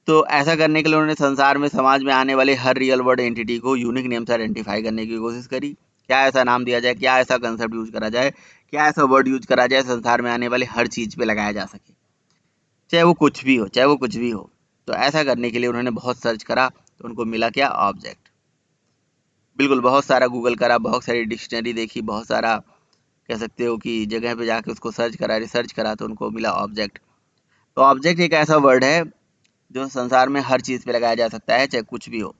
S2: तो ऐसा करने के लिए उन्होंने संसार में, समाज में आने वाले हर रियल वर्ल्ड एंटिटी को यूनिक नेम से आइडेंटिफाई करने की कोशिश करी। क्या ऐसा नाम दिया जाए, क्या ऐसा कंसेप्ट यूज करा जाए, क्या ऐसा वर्ड यूज करा जाए संसार में आने वाले हर चीज़ पे लगाया जा सके, चाहे वो कुछ भी हो, चाहे वो कुछ भी हो। तो ऐसा करने के लिए उन्होंने बहुत सर्च करा, तो उनको मिला क्या, ऑब्जेक्ट। बिल्कुल, बहुत सारा गूगल करा, बहुत सारी डिक्शनरी देखी, बहुत सारा कह सकते हो कि जगह पे जाके उसको सर्च करा, रिसर्च करा, तो उनको मिला ऑब्जेक्ट। तो ऑब्जेक्ट एक ऐसा वर्ड है जो संसार में हर चीज़ पे लगाया जा सकता है, चाहे कुछ भी हो,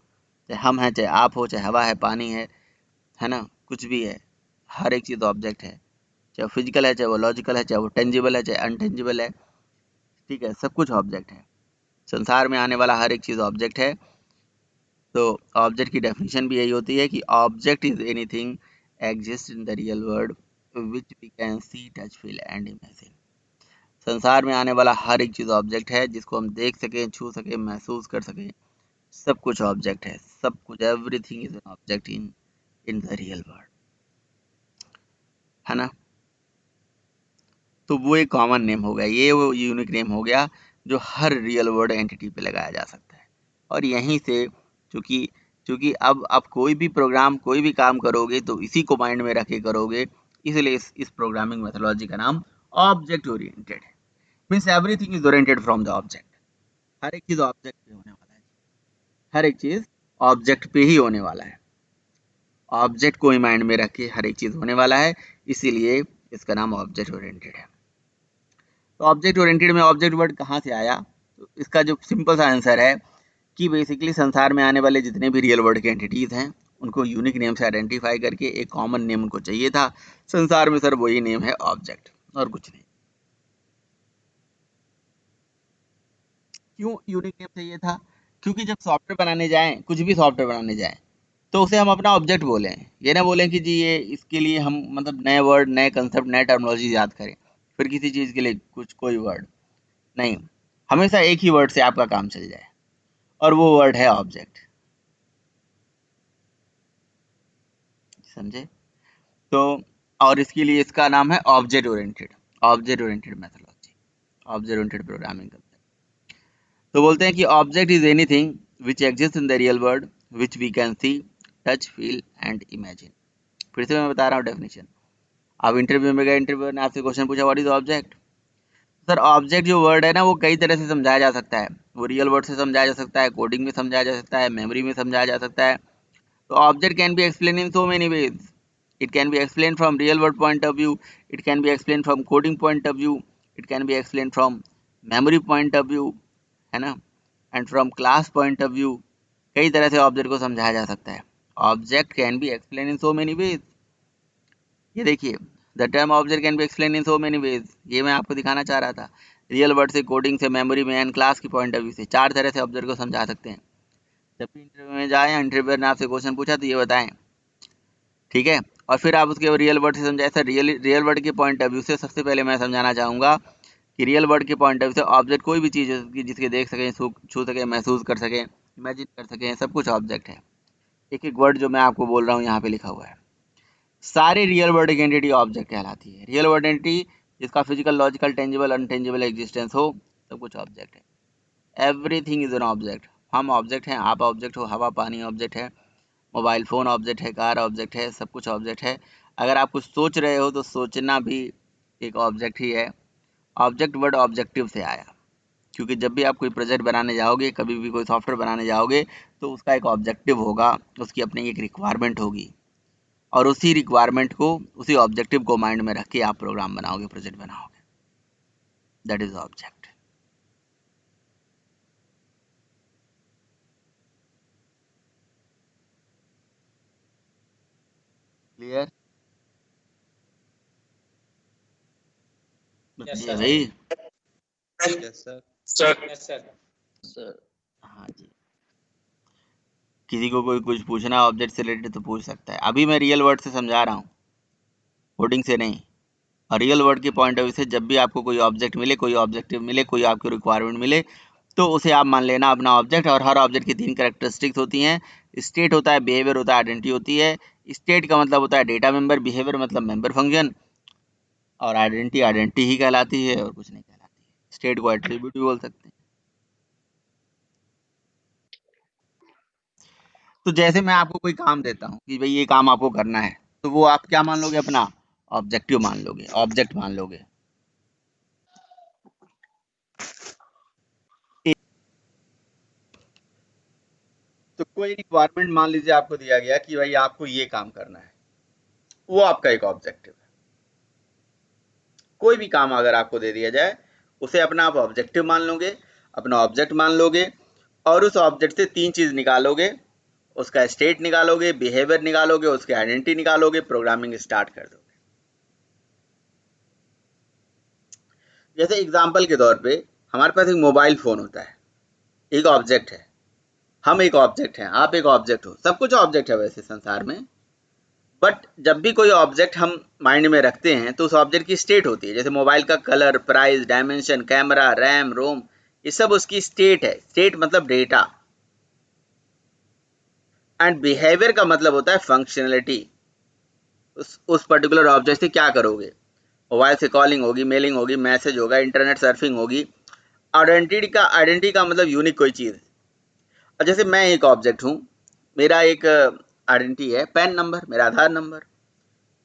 S2: चाहे हम हैं, चाहे आप हो, चाहे हवा है, पानी है ना, कुछ भी है, हर एक चीज़ ऑब्जेक्ट है, चाहे फिजिकल है, चाहे वो लॉजिकल है, चाहे वो टेंजिबल है, चाहे अनटेंजिबल है, ठीक है, सब कुछ ऑब्जेक्ट है। संसार में आने वाला हर एक चीज़ ऑब्जेक्ट है। तो ऑब्जेक्ट की डेफिनेशन भी यही होती है कि object is anything exist in the real world which we can see, touch, feel and imagine. संसार में आने वाला हर एक चीज़ ऑब्जेक्ट है, जिसको हम देख सकें, छू सकें, महसूस कर सकें, सब कुछ ऑब्जेक्ट है, सब कुछ, everything is an object in the real world, है ना। तो वो एक कॉमन नेम हो गया, ये वो यूनिक नेम हो गया जो हर रियल वर्ल्ड एंटिटी पे लगाया जा सकता है। और यहीं से चूंकि चूंकि अब कोई भी प्रोग्राम, कोई भी काम करोगे तो इसी को माइंड में रख के करोगे, इसलिए इस प्रोग्रामिंग मेथोलॉजी का नाम ऑब्जेक्ट ओरिएंटेड है। Means everything is oriented from the object. हर एक चीज ऑब्जेक्ट पे होने वाला है, हर एक चीज ऑब्जेक्ट पे ही होने वाला है, ऑब्जेक्ट को ही माइंड में रख के हर एक चीज होने वाला है, इसीलिए इसका नाम ऑब्जेक्ट ओरिएंटेड है। तो ऑब्जेक्ट ओरिएंटेड में ऑब्जेक्ट वर्ड कहाँ से आया? तो इसका जो सिंपल सा आंसर है कि बेसिकली संसार में आने वाले जितने भी रियल वर्ल्ड के एंटिटीज हैं, उनको यूनिक नेम से आइडेंटिफाई करके एक कॉमन नेम उनको चाहिए था। संसार में सर वही नेम है ऑब्जेक्ट, और कुछ नहीं। क्यों यूनिक नेम चाहिए था? क्योंकि जब सॉफ्टवेयर बनाने जाएं, कुछ भी सॉफ्टवेयर बनाने जाएं, तो उसे हम अपना ऑब्जेक्ट बोलें, ये ना बोलें कि जी ये इसके लिए हम मतलब नए वर्ड, नए कंसेप्ट, नए टर्मिनोलॉजी याद करें, फिर किसी चीज़ के लिए कुछ कोई वर्ड नहीं, हमेशा एक ही वर्ड से आपका काम चल जाए, और वो वर्ड है ऑब्जेक्ट। समझे? तो और इसके लिए इसका नाम है object oriented methodology, object oriented programming concept. तो बोलते हैं कि object is anything which exist in the real world which we can see, touch, feel and imagine. फिर से मैं बता रहा हूँ डेफिनेशन। अब इंटरव्यू में गए, इंटरव्यू ने आपसे क्वेश्चन पूछा what is object. Sir object जो वर्ड है ना, वो कई तरह से समझाया जा सकता है। वो रियल वर्ड से समझाया जा सकता है, कोडिंग में समझाया जा सकता है, मेमोरी में समझाया जा सकता है। तो object can be explain in so many ways. It can be explained from real world point of view, it can be explained from coding point of view, it can be explained from memory point of view, है ना, and from class point of view। कई तरह से object को समझाया जा सकता है। Object can be explain in so many ways. ये देखिए, the term object can be explain in so many ways, ये मैं आपको दिखाना चाह रहा था। रियल वर्ड से, कोडिंग से, मेमोरी में, एंड क्लास की पॉइंट ऑफ व्यू से, चार तरह से ऑब्जेक्ट को समझा सकते हैं। जब भी इंटरव्यू में जाए, इंटरव्यूअर ने आपसे क्वेश्चन पूछा तो ये बताएं, ठीक है। और फिर आप उसके रियल वर्ड से समझाए। सर रियल वर्ड के पॉइंट ऑफ व्यू से सबसे पहले मैं समझाना चाहूँगा कि रियल वर्ड के पॉइंट ऑफ व्यू से ऑब्जेक्ट कोई भी चीज़ है जिसके देख सकें, छू सकें, महसूस कर सकें, इमेजिन कर सकें, सब कुछ ऑब्जेक्ट है। एक एक वर्ड जो मैं आपको बोल रहा हूँ यहाँ पे लिखा हुआ है, सारे रियल वर्ड की एंटिटी ऑब्जेक्ट कहलाती है। रियल वर्ड एंटिटी जिसका फिजिकल, लॉजिकल, टेंजिबल, अनटेंजिबल एग्जिस्टेंस हो, सब कुछ ऑब्जेक्ट है। Everything is an object. हम ऑब्जेक्ट हैं, आप ऑब्जेक्ट हो, हवा पानी ऑब्जेक्ट है, मोबाइल फ़ोन ऑब्जेक्ट है, कार ऑब्जेक्ट है, सब कुछ ऑब्जेक्ट है। अगर आप कुछ सोच रहे हो तो सोचना भी एक ऑब्जेक्ट ही है। ऑब्जेक्ट वर्ड ऑब्जेक्टिव से आया, क्योंकि जब भी आप कोई प्रोजेक्ट बनाने जाओगे, कभी भी कोई सॉफ्टवेयर बनाने जाओगे, तो उसका एक ऑब्जेक्टिव होगा, उसकी अपनी एक रिक्वायरमेंट होगी, और उसी रिक्वायरमेंट को, उसी ऑब्जेक्टिव को माइंड में रख के आप प्रोग्राम बनाओगे, प्रोजेक्ट बनाओगे। That is object. क्लियर? बताइए भाई।
S5: Yes sir.
S4: सर
S2: हाँ जी, किसी को कोई कुछ पूछना ऑब्जेक्ट से रिलेटेड तो पूछ सकता है। अभी मैं रियल वर्ड से समझा रहा हूँ, कोडिंग से नहीं। और रियल वर्ड के पॉइंट ऑफ व्यू से जब भी आपको कोई ऑब्जेक्ट मिले, कोई ऑब्जेक्टिव मिले, कोई आपकी रिक्वायरमेंट मिले, तो उसे आप मान लेना अपना ऑब्जेक्ट। और हर ऑब्जेक्ट की तीन कैरेक्टरिस्टिक्स होती हैं। स्टेट होता है, बिहेवियर होता है, आइडेंटिटी होती है। स्टेट का मतलब होता है डेटा मेंबर, बिहेवियर मतलब मेंबर फंक्शन, और आइडेंटिटी ही कहलाती है और कुछ नहीं कहलाती है। स्टेट को एट्रीब्यूट भी बोल सकते हैं। तो जैसे मैं आपको कोई काम देता हूँ कि भाई ये काम आपको करना है, तो वो आप क्या मान लोगे? अपना ऑब्जेक्टिव मान लोगे, ऑब्जेक्ट मान लोगे। तो कोई रिक्वायरमेंट मान लीजिए आपको दिया गया कि भाई आपको ये काम करना है, वो आपका एक ऑब्जेक्टिव है। कोई भी काम अगर आपको दे दिया जाए, उसे अपना आप ऑब्जेक्टिव मान लोगे। अपना ऑब्जेक्ट मान लोगे और उस ऑब्जेक्ट से 3 चीज निकालोगे, उसका स्टेट निकालोगे, बिहेवियर निकालोगे, उसकी आइडेंटिटी निकालोगे, प्रोग्रामिंग स्टार्ट कर दोगे। जैसे एग्जाम्पल के तौर पे हमारे पास एक मोबाइल फोन होता है, एक ऑब्जेक्ट है, हम एक ऑब्जेक्ट हैं, आप एक ऑब्जेक्ट हो, सब कुछ ऑब्जेक्ट है वैसे संसार में। बट जब भी कोई ऑब्जेक्ट हम माइंड में रखते हैं तो उस ऑब्जेक्ट की स्टेट होती है। जैसे मोबाइल का colour, price, dimension, camera, RAM, ROM, ये सब उसकी स्टेट है। स्टेट मतलब डेटा। एंड बिहेवियर का मतलब होता है फंक्शनलिटी। उस पर्टिकुलर ऑब्जेक्ट से क्या करोगे। मोबाइल से कॉलिंग होगी, मेलिंग होगी, मैसेज होगा, इंटरनेट सर्फिंग होगी। आइडेंटिटी का मतलब यूनिक कोई चीज़। और जैसे मैं एक ऑब्जेक्ट हूँ, मेरा एक आइडेंटिटी है, पैन नंबर, मेरा आधार नंबर,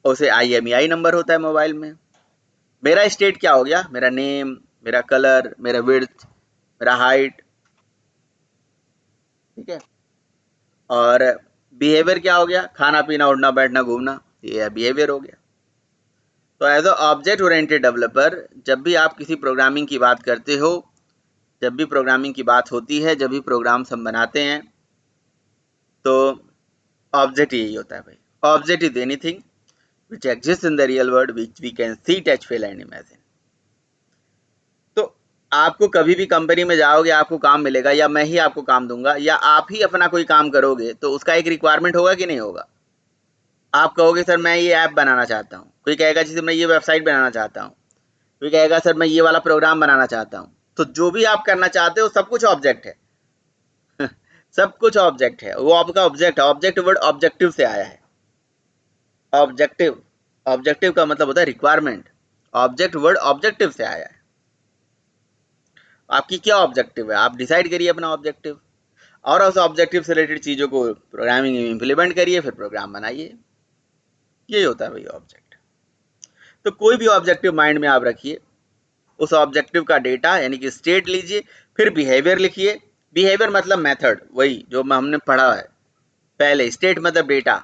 S2: उसे IMEI नंबर होता है मोबाइल में। मेरा स्टेट क्या हो गया, मेरा नेम, मेरा कलर, मेरा विड्थ, मेरा हाइट, ठीक है। और बिहेवियर क्या हो गया, खाना पीना, उठना बैठना, घूमना, ये बिहेवियर हो गया। तो as a object oriented developer, जब भी आप किसी प्रोग्रामिंग की बात करते हो, जब भी प्रोग्रामिंग की बात होती है, जब भी प्रोग्राम्स हम बनाते हैं, तो ऑब्जेक्ट यही होता है भाई। Object is anything which exists in the real world which we can see, touch, feel and imagine। तो आपको कभी भी कंपनी में जाओगे, आपको काम मिलेगा, या मैं ही आपको काम दूंगा, या आप ही अपना कोई काम करोगे, तो उसका एक रिक्वायरमेंट होगा कि नहीं होगा। आप कहोगे सर मैं ये ऐप बनाना चाहता हूँ, कोई कहेगा जैसे मैं ये वेबसाइट बनाना चाहता हूँ, कोई कहेगा सर मैं ये वाला प्रोग्राम बनाना चाहता हूँ। तो जो भी आप करना चाहते हो सब कुछ ऑब्जेक्ट है। सब कुछ ऑब्जेक्ट है, वो आपका ऑब्जेक्ट है। ऑब्जेक्ट वर्ड ऑब्जेक्टिव से आया है। ऑब्जेक्टिव, ऑब्जेक्टिव का मतलब होता है रिक्वायरमेंट। ऑब्जेक्ट वर्ड ऑब्जेक्टिव से आया है। आपकी क्या ऑब्जेक्टिव है, आप डिसाइड करिए अपना ऑब्जेक्टिव, और उस ऑब्जेक्टिव से रिलेटेड चीजों को प्रोग्रामिंग में इंप्लीमेंट करिए, फिर प्रोग्राम बनाइए। यही होता है भाई ऑब्जेक्ट। तो कोई भी ऑब्जेक्टिव माइंड में आप रखिए, उस ऑब्जेक्टिव का डेटा यानी कि स्टेट लीजिए, फिर बिहेवियर लिखिए। बिहेवियर मतलब मेथड, वही जो हमने पढ़ा है पहले। स्टेट मतलब डेटा।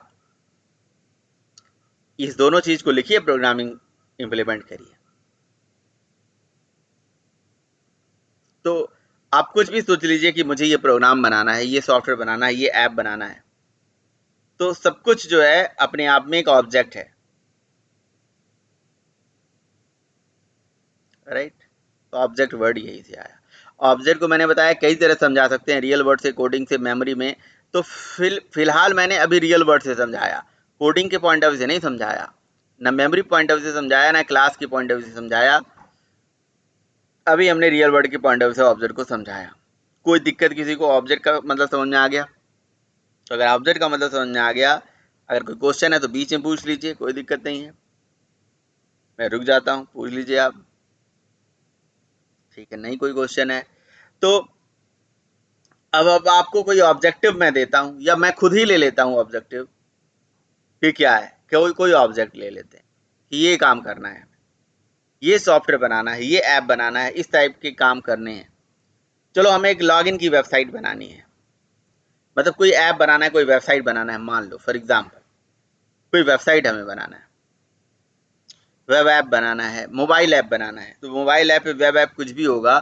S2: इस दोनों चीज को लिखिए, प्रोग्रामिंग इंप्लीमेंट करिए। तो आप कुछ भी सोच लीजिए कि मुझे ये प्रोग्राम बनाना है, ये सॉफ्टवेयर बनाना है, ये ऐप बनाना है, तो सब कुछ जो है अपने आप में एक ऑब्जेक्ट है, राइट। तो ऑब्जेक्ट वर्ड यही से आया। ऑब्जेक्ट को मैंने बताया कई तरह समझा सकते हैं, रियल वर्ड से, कोडिंग से, मेमोरी में। तो फिलहाल मैंने अभी रियल वर्ड से समझाया, कोडिंग के पॉइंट ऑफ व्यू से नहीं समझाया, ना मेमोरी पॉइंट ऑफ व्यू से समझाया, ना क्लास के पॉइंट ऑफ व्यू से समझाया। अभी हमने रियल वर्ड के पॉइंट ऑफ व्यू से ऑब्जेक्ट को समझाया। कोई दिक्कत किसी को ऑब्जेक्ट का मतलब समझ में आ गया? तो अगर ऑब्जेक्ट का मतलब समझ में आ गया, अगर कोई क्वेश्चन है तो बीच में पूछ लीजिए, कोई दिक्कत नहीं है, मैं रुक जाता हूँ, पूछ लीजिए आप, ठीक है। नहीं कोई क्वेश्चन है तो अब आपको कोई ऑब्जेक्टिव मैं देता हूँ, या मैं खुद ही ले लेता हूँ ऑब्जेक्टिव कि क्या है, कोई ऑब्जेक्ट ले लेते हैं कि ये काम करना है, ये सॉफ्टवेयर बनाना है, ये ऐप बनाना है, इस टाइप के काम करने हैं। चलो हमें एक लॉगिन की वेबसाइट बनानी है, मतलब कोई ऐप बनाना है, कोई वेबसाइट बनाना है। मान लो फॉर एग्जाम्पल कोई वेबसाइट हमें बनाना है, वेब ऐप बनाना है, मोबाइल ऐप बनाना है। तो मोबाइल ऐप, वेब ऐप कुछ भी होगा,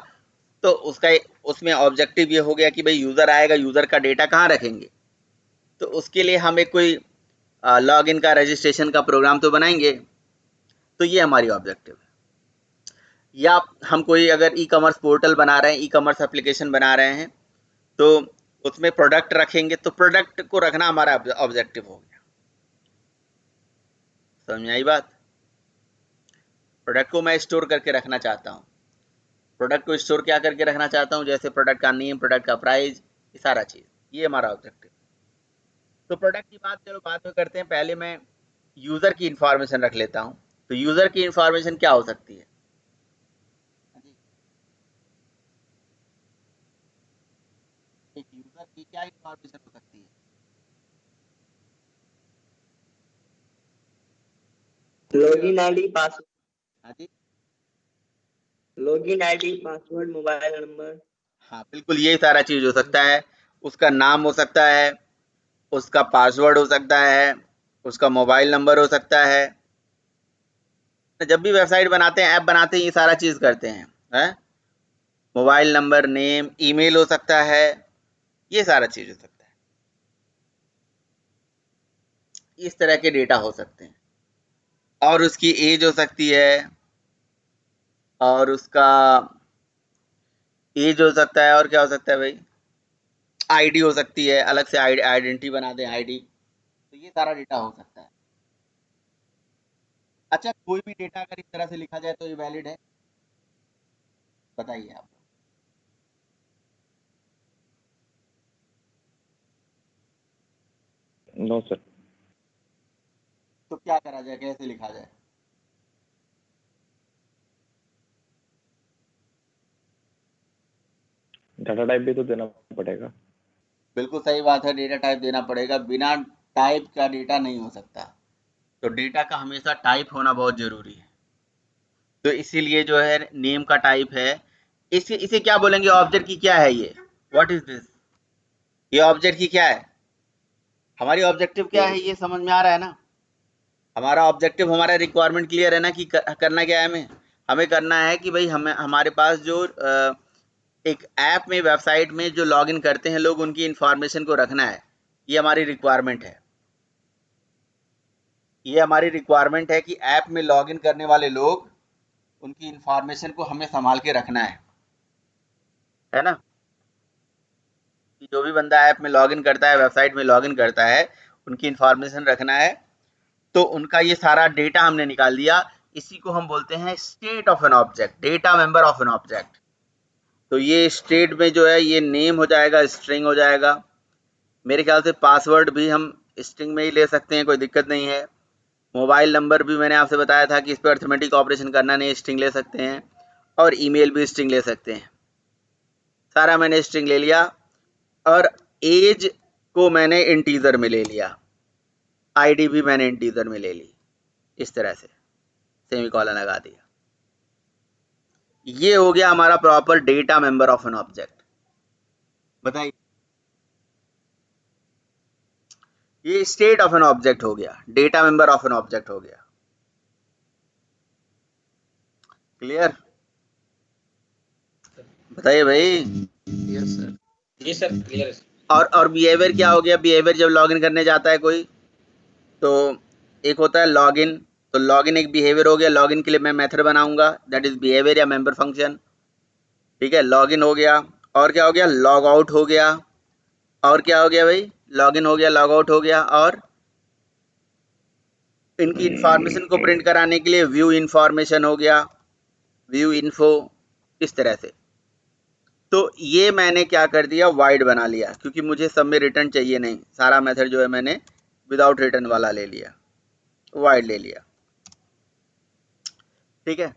S2: तो उसमें ऑब्जेक्टिव ये हो गया कि भाई यूज़र आएगा, यूज़र का डेटा कहाँ रखेंगे। तो उसके लिए हम एक कोई लॉगिन का, रजिस्ट्रेशन का प्रोग्राम तो बनाएंगे। तो ये हमारी ऑब्जेक्टिव है। या हम कोई अगर ई कॉमर्स पोर्टल बना रहे हैं, ई कॉमर्स एप्लीकेशन बना रहे हैं, तो उसमें प्रोडक्ट रखेंगे, तो प्रोडक्ट को रखना हमारा ऑब्जेक्टिव हो गया। समझ में आई बात? प्रोडक्ट को मैं स्टोर करके रखना चाहता हूँ। प्रोडक्ट को स्टोर क्या करके रखना चाहता हूँ, जैसे प्रोडक्ट का नेम, प्रोडक्ट का प्राइस, ये सारा चीज, ये हमारा ऑब्जेक्टिव। तो प्रोडक्ट की बात चलो बाद में करते हैं, पहले मैं यूजर की इंफॉर्मेशन रख लेता हूँ। तो यूजर की इंफॉर्मेशन क्या हो सकती है? एक यूजर की क्या इंफॉर्मेशन हो सकती है?
S8: लॉगिन आईडी, पासवर्ड,
S2: हाँ जी,
S8: login ID, password, mobile number.
S2: हाँ बिल्कुल, ये सारा चीज हो सकता है। उसका नाम हो सकता है, उसका पासवर्ड हो सकता है, उसका मोबाइल नंबर हो सकता है। जब भी वेबसाइट बनाते हैं, ऐप बनाते हैं, ये सारा चीज करते हैं, है? मोबाइल नंबर, नेम, ईमेल हो सकता है, ये सारा चीज हो सकता है। इस तरह के डेटा हो सकते हैं। और उसकी एज हो सकती है, और उसका एज हो सकता है, और क्या हो सकता है भाई, आईडी हो सकती है, अलग से आइडेंटिटी बना दें आईडी, तो ये सारा डेटा हो सकता है। अच्छा, कोई भी डेटा अगर इस तरह से लिखा जाए तो ये वैलिड है? बताइए आप।
S1: No sir.
S2: तो क्या करा जाए, कैसे लिखा जाए?
S1: डाटा टाइप भी तो देना पड़ेगा।
S2: बिल्कुल सही बात है, डेटा टाइप देना पड़ेगा। बिना टाइप का डेटा नहीं हो सकता, तो डेटा का हमेशा टाइप होना बहुत जरूरी है। तो इसीलिए जो है नेम का टाइप है, इसे इसे क्या बोलेंगे, ऑब्जेक्ट की क्या है ये, व्हाट इज दिस, ये ऑब्जेक्ट की क्या है, हमारी ऑब्जेक्टिव क्या है, ये समझ में आ रहा है ना? हमारा ऑब्जेक्टिव, हमारा रिक्वायरमेंट क्लियर है ना कि करना क्या है हमें? हमें करना है कि भाई हमें हमारे पास जो एक ऐप में, वेबसाइट में जो लॉगिन करते हैं लोग, उनकी इंफॉर्मेशन को रखना है। ये हमारी रिक्वायरमेंट है। ये हमारी रिक्वायरमेंट है कि ऐप में लॉगिन करने वाले लोग, उनकी इंफॉर्मेशन को हमें संभाल के रखना है ना? कि जो भी बंदा ऐप में लॉगिन करता है, वेबसाइट में लॉगिन करता है, उनकी इंफॉर्मेशन रखना है। तो उनका ये सारा डेटा हमने निकाल दिया। इसी को हम बोलते हैं state of an object, data member of an object. तो ये स्टेट में जो है ये नेम हो जाएगा, स्ट्रिंग हो जाएगा। मेरे ख्याल से पासवर्ड भी हम स्ट्रिंग में ही ले सकते हैं, कोई दिक्कत नहीं है। मोबाइल नंबर भी मैंने आपसे बताया था कि इस पर अर्थमेटिक ऑपरेशन करना नहीं, स्ट्रिंग ले सकते हैं। और ईमेल भी स्ट्रिंग ले सकते हैं। सारा मैंने स्ट्रिंग ले लिया। और एज को मैंने इंटीजर में ले लिया, आईडी भी मैंने इंटीजर में ले ली। इस तरह से सेमीकोलन लगा दिया। ये हो गया हमारा proper data member of an object. बताइए, ये स्टेट ऑफ एन ऑब्जेक्ट हो गया, data member of an object हो गया। क्लियर? बताइए भाई।
S3: Yes sir.
S4: जी सर, क्लियर।
S2: और बिहेवियर क्या हो गया? बिहेवियर जब लॉगिन करने जाता है कोई, तो एक होता है लॉगिन। तो लॉगिन एक बिहेवियर हो गया। लॉगिन के लिए मैं मेथड बनाऊंगा, दैट इज बिहेवियर या मेंबर फंक्शन। ठीक है, लॉगिन हो गया। और क्या हो गया? लॉग आउट हो गया। और क्या हो गया भाई? लॉगिन हो गया, लॉग आउट हो गया। और इनकी इंफॉर्मेशन को प्रिंट कराने के लिए व्यू इंफॉर्मेशन हो गया, व्यू इन्फो। इस तरह से। तो ये मैंने क्या कर दिया, वाइड बना लिया, क्योंकि मुझे सब में रिटर्न चाहिए नहीं। सारा मेथड जो है मैंने विदाउट रिटर्न वाला ले लिया, वाइड ले लिया। ठीक है,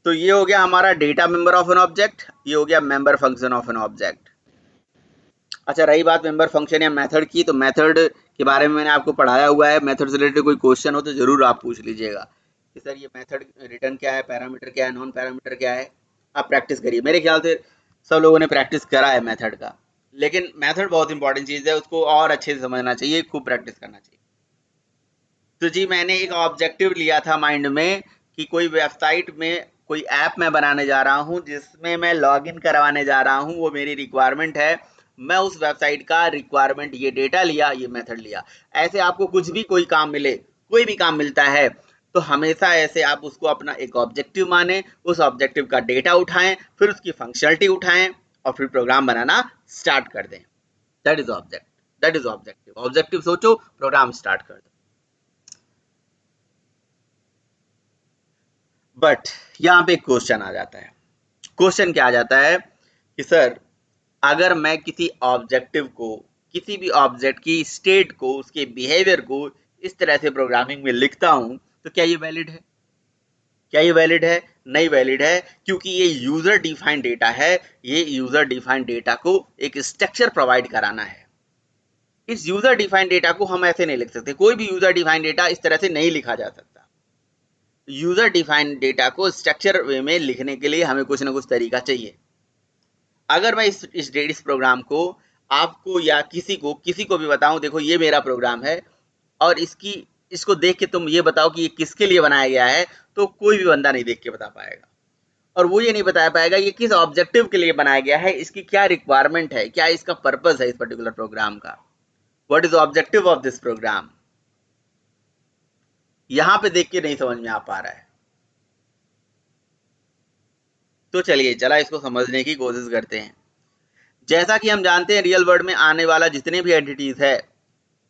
S2: तो ये हो गया हमारा data member of an object, ये हो गया member function of an object. अच्छा, रही बात मेंबर फंक्शन या मेथड की, तो मेथड के बारे में मैंने आपको पढ़ाया हुआ है। मेथड से रिलेटेड कोई क्वेश्चन हो तो जरूर आप पूछ लीजिएगा कि सर ये मेथड रिटर्न क्या है, पैरामीटर क्या है, नॉन पैरामीटर क्या है। आप प्रैक्टिस करिए। मेरे ख्याल से सब लोगों ने प्रैक्टिस करा है मेथड का, लेकिन मेथड बहुत इंपॉर्टेंट चीज़ है, उसको और अच्छे से समझना चाहिए, खूब प्रैक्टिस करना चाहिए। तो जी, मैंने एक ऑब्जेक्टिव लिया था माइंड में कि कोई वेबसाइट में कोई ऐप मैं बनाने जा रहा हूँ जिसमें मैं लॉगिन करवाने जा रहा हूँ, वो मेरी रिक्वायरमेंट है। मैं उस वेबसाइट का रिक्वायरमेंट, ये डेटा लिया, ये मेथड लिया। ऐसे आपको कुछ भी कोई काम मिले, कोई भी काम मिलता है, तो हमेशा ऐसे आप उसको अपना एक ऑब्जेक्टिव माने, उस ऑब्जेक्टिव का डेटा उठाएं, फिर उसकी फंक्शनलिटी उठाएं, और फिर प्रोग्राम बनाना स्टार्ट कर दें। That is object, that is objective. Objective सोचो, प्रोग्राम स्टार्ट कर दो। बट यहाँ पे एक क्वेश्चन आ जाता है। क्वेश्चन क्या आ जाता है कि सर, अगर मैं किसी ऑब्जेक्टिव को, किसी भी ऑब्जेक्ट की स्टेट को, उसके बिहेवियर को इस तरह से प्रोग्रामिंग में लिखता हूं, तो क्या ये वैलिड है? क्या ये वैलिड है? नहीं वैलिड है, क्योंकि ये यूजर डिफाइंड डेटा है। ये यूजर डिफाइंड डेटा को एक स्ट्रक्चर प्रोवाइड कराना है। इस यूजर डिफाइंड डेटा को हम ऐसे नहीं लिख सकते। कोई भी यूजर डिफाइंड डेटा इस तरह से नहीं लिखा जा सकता। यूजर डिफाइंड डेटा को स्ट्रक्चर वे में लिखने के लिए हमें कुछ ना कुछ तरीका चाहिए। अगर मैं इस प्रोग्राम को आपको या किसी को भी बताऊं, देखो ये मेरा प्रोग्राम है, और इसको देख के तुम ये बताओ कि ये किसके लिए बनाया गया है, तो कोई भी बंदा नहीं देख के बता पाएगा। और वो ये नहीं बता पाएगा ये किस ऑब्जेक्टिव के लिए बनाया गया है, इसकी क्या रिक्वायरमेंट है, क्या इसका पर्पस है इस पर्टिकुलर प्रोग्राम का, what is objective of this program. यहां पे देख के नहीं समझ में आ पा रहा है। तो चलिए चला इसको समझने की कोशिश करते हैं। जैसा कि हम जानते हैं रियल वर्ल्ड में आने वाला जितने भी एंटिटीज है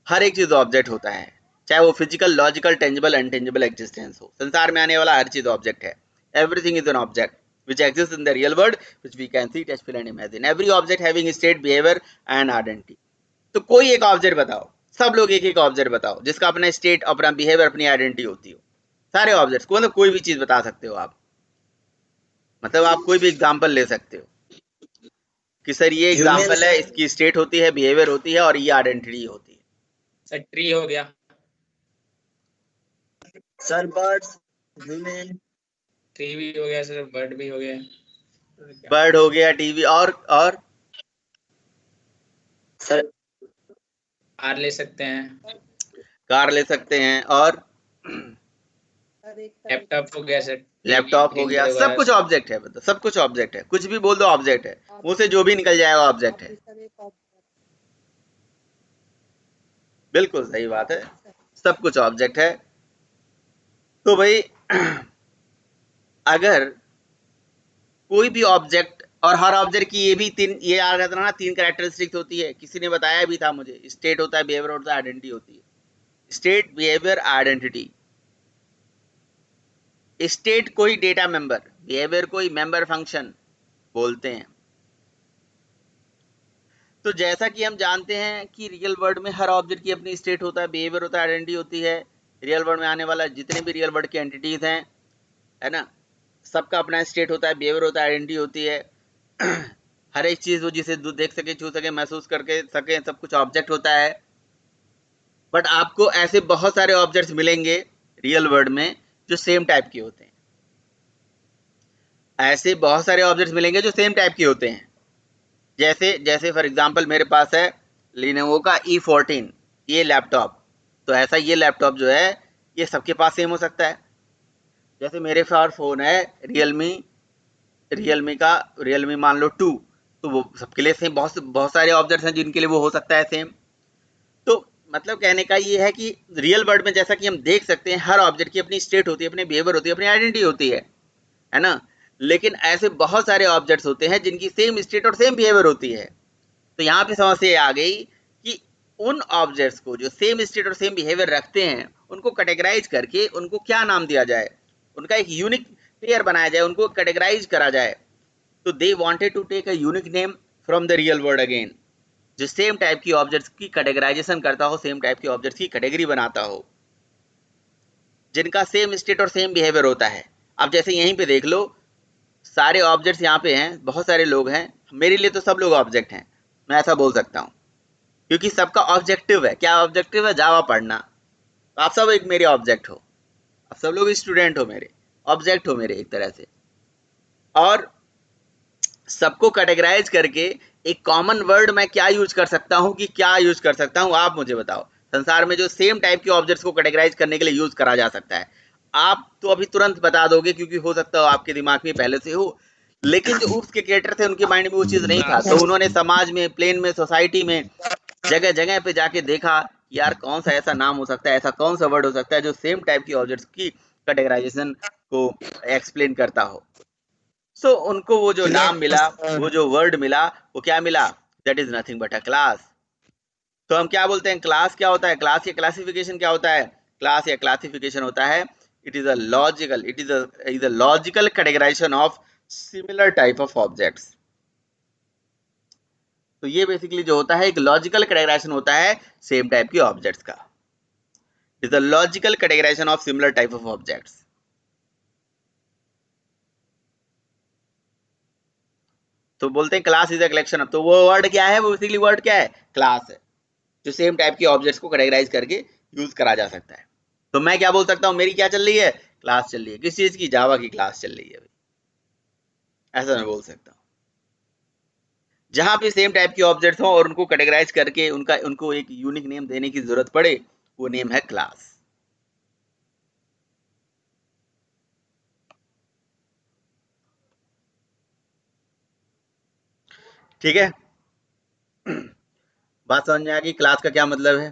S2: हर एक चीज ऑब्जेक्ट होता है, चाहे वो फिजिकल, लॉजिकल, टेंजिबल, अनटेंजिबल एग्जिस्टेंस हो। संसार में आने वाला हर चीज ऑब्जेक्ट है। Everything is an object which exists in the real world, which we can see, touch, feel and imagine. Every object having state, behavior and identity. तो कोई एक ऑब्जेक्ट बताओ, सब लोग एक एक ऑब्जेक्ट बताओ जिसका अपना स्टेट, अपना बिहेवियर, अपनी आइडेंटिटी होती हो। सारे ऑब्जेक्ट्स को, मतलब कोई भी चीज बता सकते हो आप, मतलब आप कोई भी एग्जांपल ले सकते हो कि सर ये एग्जांपल है, इसकी स्टेट होती है, बिहेवियर होती है और ये आइडेंटिटी होती है।
S9: सर ट्री हो गया,
S8: सर बर्ड्स, ह्यूमन,
S9: ट्री भी हो गया सर, बर्ड भी हो गया,
S2: बर्ड हो गया, टीवी और
S8: सर
S9: कार ले सकते हैं,
S2: कार ले सकते हैं और
S9: लैपटॉप हो गया सर,
S2: लैपटॉप हो गया, सब कुछ ऑब्जेक्ट है। मतलब सब कुछ ऑब्जेक्ट है, कुछ भी बोल दो ऑब्जेक्ट है, मुंह से जो भी निकल जाएगा ऑब्जेक्ट है। बिल्कुल सही बात है, सब कुछ ऑब्जेक्ट है। तो भाई अगर कोई भी ऑब्जेक्ट, और हर ऑब्जेक्ट की ये भी तीन, ये आ रहा था ना, तीन कैरेक्टरिस्टिक्स होती है, किसी ने बताया भी था मुझे, स्टेट होता है, बिहेवियर होता है, आइडेंटिटी होती है। State, behaviour, identity. स्टेट कोई डेटा मेंबर, बिहेवियर कोई मेंबर फंक्शन बोलते हैं। तो जैसा कि हम जानते हैं कि रियल वर्ल्ड में हर ऑब्जेक्ट की अपनी स्टेट होता है, बिहेवियर होता है, आइडेंटिटी होती है। रियल वर्ल्ड में आने वाला जितने भी रियल वर्ल्ड के एंटिटीज हैं, है ना, सबका अपना स्टेट होता है, बिहेवियर होता है, आइडेंटिटी होती है। हर एक चीज वो जिसे देख सके, छू सके, महसूस करके सके, सब कुछ ऑब्जेक्ट होता है। बट आपको ऐसे बहुत सारे ऑब्जेक्ट्स मिलेंगे रियल वर्ल्ड में जो सेम टाइप के होते हैं। ऐसे बहुत सारे ऑब्जेक्ट्स मिलेंगे जो सेम टाइप के होते हैं। जैसे फॉर एग्जांपल मेरे पास है लिनोवो का E14 ये लैपटॉप, तो ऐसा ये लैपटॉप जो है ये सबके पास सेम हो सकता है। जैसे मेरे पास फोन है रियलमी मान लो 2, तो वो सबके लिए सेम, बहुत सारे ऑब्जेक्ट्स हैं जिनके लिए वो हो सकता है सेम। तो मतलब कहने का ये है कि रियल वर्ल्ड में जैसा कि हम देख सकते हैं हर ऑब्जेक्ट की अपनी स्टेट होती है, अपनी बिहेवियर होती है, अपनी आइडेंटिटी होती है ना। लेकिन ऐसे बहुत सारे ऑब्जेक्ट्स होते हैं जिनकी सेम स्टेट और सेम बिहेवियर होती है। तो यहाँ पे समस्या आ गई कि उन ऑब्जेक्ट्स को जो सेम स्टेट और सेम बिहेवियर रखते हैं उनको कैटेगराइज करके उनको क्या नाम दिया जाए, उनका एक यूनिक पेयर बनाया जाए, उनको कैटेगराइज करा जाए। तो they wanted to take a unique name from the real world again, जो सेम टाइप की ऑब्जेक्ट्स की कैटेगराइजेशन करता हो, सेम टाइप की ऑब्जेक्ट्स की कैटेगरी बनाता हो, जिनका सेम स्टेट और सेम बिहेवियर होता है। अब जैसे यहीं पे देख लो, सारे ऑब्जेक्ट्स यहाँ पे हैं, बहुत सारे लोग हैं, मेरे लिए तो सब लोग ऑब्जेक्ट हैं, मैं ऐसा बोल सकता हूँ, क्योंकि सबका ऑब्जेक्टिव है। क्या ऑब्जेक्टिव है? जावा पढ़ना। तो आप सब एक मेरे ऑब्जेक्ट हो, आप सब लोग स्टूडेंट हो, मेरे ऑब्जेक्ट हो मेरे एक तरह से। और सबको कैटेगराइज करके एक कॉमन वर्ड मैं क्या यूज कर सकता हूँ, कि क्या यूज कर सकता हूँ, आप मुझे बताओ। संसार में जो सेम टाइप के ऑब्जेक्ट्स को कैटेगराइज करने के लिए यूज करा जा सकता है, आप तो अभी तुरंत बता दोगे क्योंकि हो सकता हो आपके दिमाग में पहले से हो, लेकिन जो उस के क्रिएटर थे उनके माइंड में वो चीज नहीं था। तो उन्होंने समाज में, प्लेन में, सोसाइटी में, जगह जगह पे जाके देखा कि यार कौन सा ऐसा नाम हो सकता है, ऐसा कौन सा वर्ड हो सकता है जो सेम टाइप की ऑब्जेक्ट्स की कैटेगराइजेशन को एक्सप्लेन करता हो। सो उनको वो जो नाम मिला, वो जो वर्ड मिला, वो क्या मिला? That is nothing but a class. तो हम क्या बोलते हैं, क्लास क्या होता है? क्लास या क्लासिफिकेशन क्या होता है? क्लास या क्लासिफिकेशन होता है, it is a logical categorisation of similar type of objects. तो ये बेसिकली जो होता है एक लॉजिकल कैटेगराइजेशन होता है सेम टाइप के ऑब्जेक्ट्स का। It is a logical categorisation of similar type of objects. तो बोलते हैं class is a collection of, तो वो वर्ड क्या है? वो बेसिकली वर्ड क्या है? क्लास है, जो सेम टाइप के ऑब्जेक्ट्स को कैटेगराइज करके यूज करा जा सकता है। तो मैं क्या बोल सकता हूँ, मेरी क्या चल रही है? क्लास चल रही है। किस चीज की? जावा की क्लास चल रही है, ऐसा मैं बोल सकता हूँ। जहां पे सेम टाइप के ऑब्जेक्ट्स हो और उनको कैटेगराइज करके उनको एक यूनिक नेम देने की जरूरत पड़े, वो नेम है क्लास। ठीक है, बात समझ में आ गई। क्लास का क्या मतलब है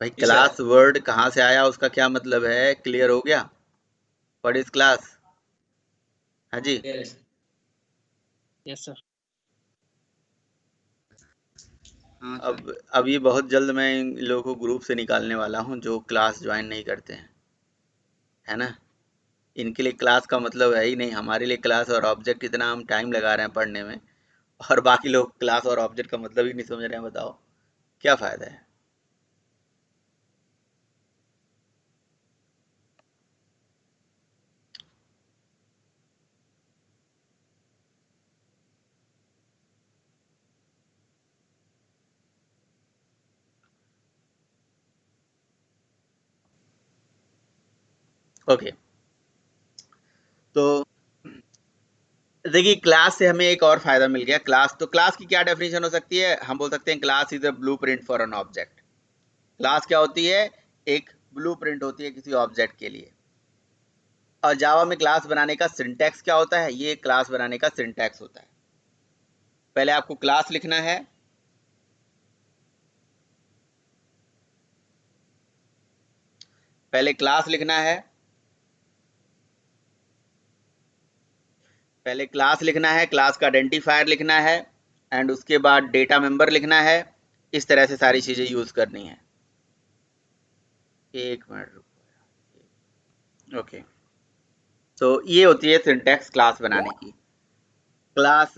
S2: भाई?
S9: जी सर।
S2: क्लास वर्ड कहाँ से आया, उसका क्या मतलब है, क्लियर हो गया? What is class? हाँ जी,
S9: यस
S10: यस सर।
S8: हाँ सर।
S2: अब ये बहुत जल्द मैं इन लोगों को ग्रुप से निकालने वाला हूँ जो क्लास ज्वाइन नहीं करते हैं, है ना। इनके लिए क्लास का मतलब है ही नहीं। हमारे लिए क्लास और ऑब्जेक्ट इतना हम टाइम लगा रहे हैं पढ़ने में, और बाकी लोग क्लास और ऑब्जेक्ट का मतलब ही नहीं समझ रहे हैं। बताओ क्या फायदा है? ओके, तो देखिए क्लास से हमें एक और फायदा मिल गया। क्लास, तो क्लास की क्या डेफिनेशन हो सकती है? हम बोल सकते हैं class is a blueprint for an object. Class क्या होती है? एक ब्लूप्रिंट होती है किसी ऑब्जेक्ट के लिए। और जावा में क्लास बनाने का सिंटैक्स क्या होता है? ये क्लास बनाने का सिंटैक्स होता है। पहले आपको क्लास लिखना है, पहले क्लास लिखना है, पहले क्लास लिखना है, क्लास का आइडेंटिफायर लिखना है, एंड उसके बाद डेटा मेंबर लिखना है। इस तरह से सारी चीजें यूज करनी है। एक मिनट रुको। ओके, तो ये होती है सिंटैक्स क्लास बनाने की। क्लास,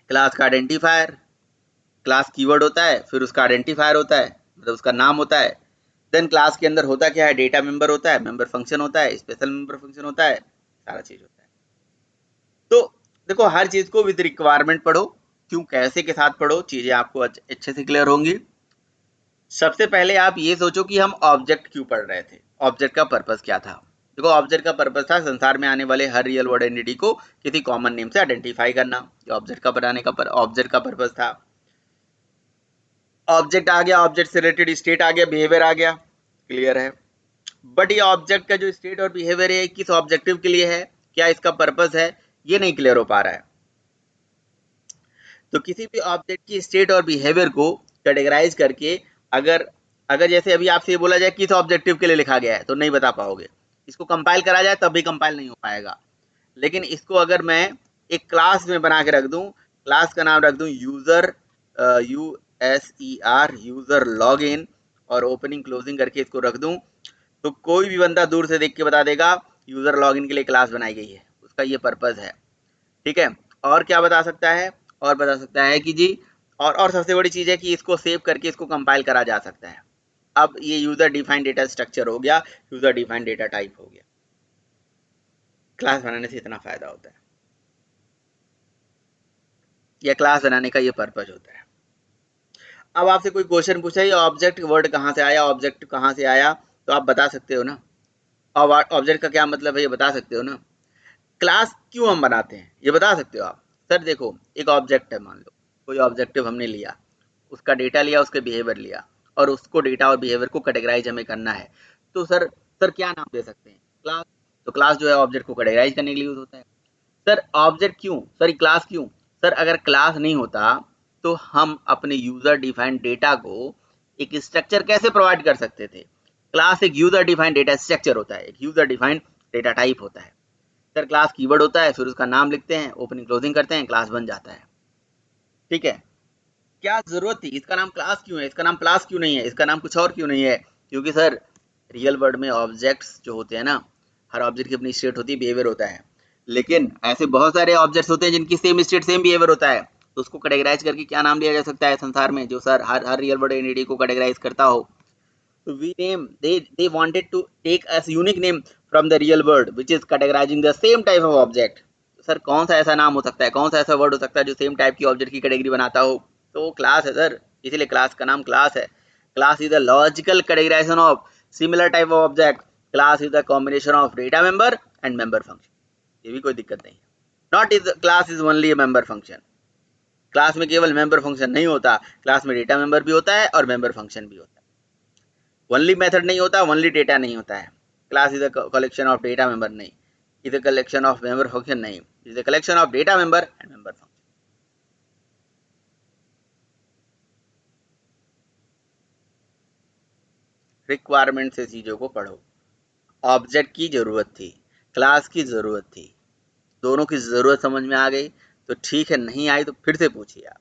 S2: क्लास का आइडेंटिफायर, क्लास कीवर्ड होता है, फिर उसका आइडेंटिफायर होता है, मतलब उसका नाम होता है। देन क्लास के अंदर होता क्या है? डेटा मेंबर होता है, मेंबर फंक्शन होता है, स्पेशल मेंबर फंक्शन होता है, सारा चीज होता है। तो देखो हर चीज को विद रिक्वायरमेंट पढ़ो, क्यों कैसे के साथ पढ़ो, चीजें आपको अच्छे से क्लियर होंगी। सबसे पहले आप ये सोचो कि हम ऑब्जेक्ट क्यों पढ़ रहे थे, ऑब्जेक्ट का पर्पस क्या था। देखो ऑब्जेक्ट का पर्पस था संसार में आने वाले हर रियल वर्ल्ड एंटिटी को किसी कॉमन नेम से आइडेंटिफाई करना। ये ऑब्जेक्ट का बनाने का ऑब्जेक्ट का पर्पस था। ऑब्जेक्ट आ गया, ऑब्जेक्ट से रिलेटेड स्टेट आ गया, बिहेवियर आ गया, क्लियर है। बट ये ऑब्जेक्ट का जो स्टेट और बिहेवियर है किस ऑब्जेक्टिव के लिए है, क्या इसका पर्पस है, ये नहीं क्लियर हो पा रहा है। तो किसी भी ऑब्जेक्ट की स्टेट और बिहेवियर को कैटेगराइज करके अगर अगर जैसे अभी आपसे ये बोला जाए किस ऑब्जेक्टिव के लिए लिखा गया है तो नहीं बता पाओगे। इसको कंपाइल करा जाए तब भी कंपाइल नहीं हो पाएगा। लेकिन इसको अगर मैं एक क्लास में बना के रख दूं, क्लास का नाम रख दूं user, USER, user log in, और ओपनिंग क्लोजिंग करके इसको रख दूं, तो कोई भी बंदा दूर से देख के बता देगा यूजर लॉगिन के लिए क्लास बनाई गई है, उसका ये पर्पस है। ठीक है, और क्या बता सकता है? और बता सकता है कि जी, और सबसे बड़ी चीज है कि इसको सेव करके इसको कंपाइल करा जा सकता है। अब ये यूजर डिफाइंड डेटा स्ट्रक्चर हो गया, यूजर डिफाइंड डेटा टाइप हो गया। क्लास बनाने से इतना फायदा होता है, या क्लास बनाने का ये पर्पज होता है। अब आपसे कोई क्वेश्चन पूछा ये ऑब्जेक्ट वर्ड कहाँ से आया, ऑब्जेक्ट कहाँ से आया, तो आप बता सकते हो ना। और ऑब्जेक्ट का क्या मतलब है ये बता सकते हो ना। क्लास क्यों हम बनाते हैं ये बता सकते हो आप। सर देखो एक ऑब्जेक्ट है, मान लो कोई ऑब्जेक्टिव हमने लिया, उसका डेटा लिया, उसके बिहेवियर लिया, और उसको डेटा और बिहेवियर को कैटेगराइज हमें करना है। तो सर क्या नाम दे सकते हैं? क्लास। तो क्लास जो है ऑब्जेक्ट को कैटेगराइज करने के लिए यूज होता है। सर ऑब्जेक्ट क्यों, सर क्लास क्यों? सर अगर क्लास नहीं होता तो हम अपने यूजर डिफाइंड डेटा को एक स्ट्रक्चर कैसे प्रोवाइड कर सकते थे? क्लास एक यूजर डिफाइंड डेटा स्ट्रक्चर होता है, एक यूजर डिफाइंड डेटा टाइप होता है। सर क्लास कीवर्ड होता है, फिर उसका नाम लिखते हैं, ओपनिंग क्लोजिंग करते हैं, क्लास बन जाता है। ठीक है, क्या जरूरत थी, इसका नाम क्लास क्यों है, इसका नाम क्लास क्यों नहीं है, इसका नाम कुछ और क्यों नहीं है? क्योंकि सर रियल वर्ल्ड में ऑब्जेक्ट्स जो होते हैं ना, हर ऑब्जेक्ट की अपनी स्टेट होती है, बिहेवियर होता है। लेकिन ऐसे बहुत सारे ऑब्जेक्ट्स होते हैं जिनकी सेम स्टेट सेम बिहेवियर होता है, तो उसको कैटेगराइज करके क्या नाम लिया जा सकता है संसार में, जो सर हर रियल वर्ल्ड एंटिटी को कैटेगराइज करता हो। So we name, they wanted to take a unique name from the real world which is categorizing the same type of object. Sir कौन सा ऐसा नाम हो सकता है, कौन सा ऐसा वर्ड हो सकता है जो सेम टाइप की ऑब्जेक्ट की कैटेगरी बनाता हो? तो वो क्लास है सर, इसीलिए क्लास का नाम क्लास है। Class is the logical categorisation of similar type of object. Class is the combination of data member and member function. ये भी कोई दिक्कत नहीं है। Not is class is only member function. Class में केवल मेंबर फंक्शन नहीं होता, क्लास में डेटा मेंबर भी होता है और मेंबर फंक्शन भी होता है। ओनली मेथड नहीं होता, ओनली डेटा नहीं होता है। Class is a collection of data member नहीं, is a collection of member function, नहीं, is a collection of data member and member function. Requirement से चीजों को पढ़ो। ऑब्जेक्ट की जरूरत थी, क्लास की जरूरत थी, दोनों की जरूरत समझ में आ गई तो ठीक है, नहीं आई तो फिर से पूछिए आप।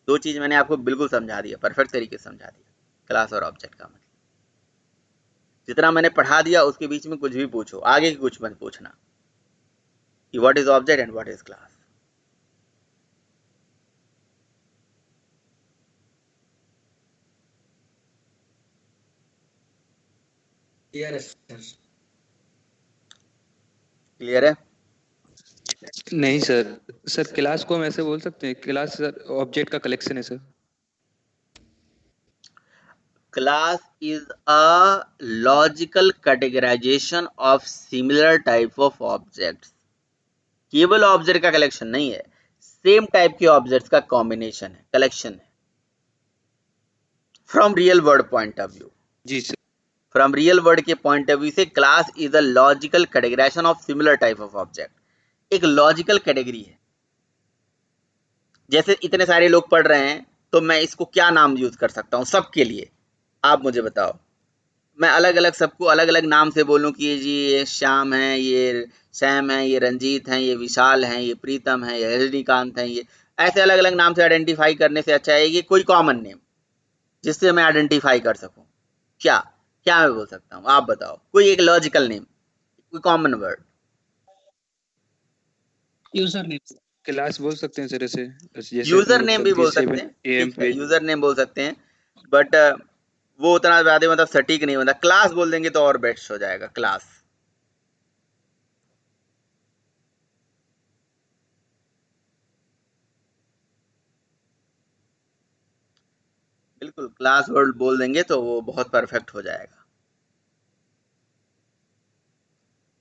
S2: दो चीज मैंने आपको बिल्कुल समझा दिया, परफेक्ट तरीके से समझा दिया, क्लास और ऑब्जेक्ट का मतलब। जितना मैंने पढ़ा दिया उसके बीच में कुछ भी पूछो, आगे की कुछ मत पूछना कि what is object and what is class.
S4: Clear है सर?
S2: क्लियर है?
S11: नहीं सर, सर क्लास को हम ऐसे बोल सकते हैं, क्लास सर ऑब्जेक्ट का कलेक्शन है sir.
S2: Class is a logical categorization of similar type of objects. केवल ऑब्जेक्ट का कलेक्शन नहीं है, सेम टाइप के ऑब्जेक्ट्स का कॉम्बिनेशन है, कलेक्शन है। From real word point of view,
S11: जी सर,
S2: फ्रॉम रियल वर्ड के पॉइंट ऑफ व्यू से class is a logical categorisation of similar type of object. एक लॉजिकल कैटेगरी है। जैसे इतने सारे लोग पढ़ रहे हैं तो मैं इसको क्या नाम यूज कर सकता हूं सबके लिए, आप मुझे बताओ। मैं अलग अलग सबको अलग अलग नाम से बोलूं कि जी ये श्याम है, ये सैम है, ये रंजीत है, ये विशाल है, ये प्रीतम है, ये रजनीकांत है, ये ऐसे अलग अलग नाम से आइडेंटिफाई करने से अच्छा है कि कोई कॉमन नेम जिससे मैं आइडेंटिफाई कर सकूं। क्या क्या मैं बोल सकता हूँ, आप बताओ, कोई एक लॉजिकल नेम, कोई common word.
S10: User name.
S11: Class बोल सकते हैं सर ऐसे, जैसे हम
S2: यूजर
S11: लोग
S2: नेम भी बोल सकते हैं,
S11: AM
S2: ठीक है,
S11: पे।
S2: यूजर नेम बोल सकते हैं, बट वो उतना ज्यादा मतलब सटीक नहीं होता। क्लास बोल देंगे तो और बेस्ट हो जाएगा, क्लास। बिल्कुल, क्लास वर्ड बोल देंगे तो वो बहुत परफेक्ट हो जाएगा।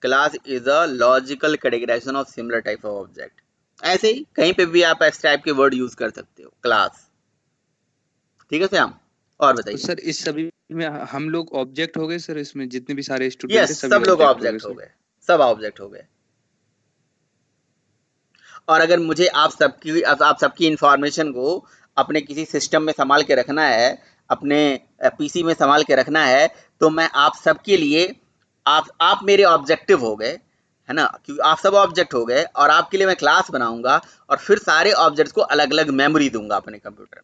S2: Class is a logical categorisation of similar type of object. ऐसे ही कहीं पे भी आप इस टाइप के वर्ड यूज कर सकते हो, क्लास। ठीक है श्याम, और
S11: तो
S2: बताइए।
S11: सर इस सभी में हम लोग ऑब्जेक्ट हो गए सर, इसमें जितने भी सारे स्टूडेंट है
S2: यस,
S11: सभी
S2: सब लोग
S11: ऑब्जेक्ट हो गए
S2: ऑब्जेक्ट हो
S11: सर।
S2: गए, सब ऑब्जेक्ट हो गए। और अगर मुझे आप सबकी इंफॉर्मेशन को अपने किसी सिस्टम में संभाल के रखना है, अपने पीसी में संभाल के रखना है, तो मैं आप सबके लिए, आप मेरे ऑब्जेक्टिव हो गए, है ना, क्योंकि आप सब ऑब्जेक्ट हो गए, और आपके लिए मैं क्लास बनाऊंगा और फिर सारे ऑब्जेक्ट्स को अलग अलग मेमोरी दूंगा अपने कंप्यूटर में।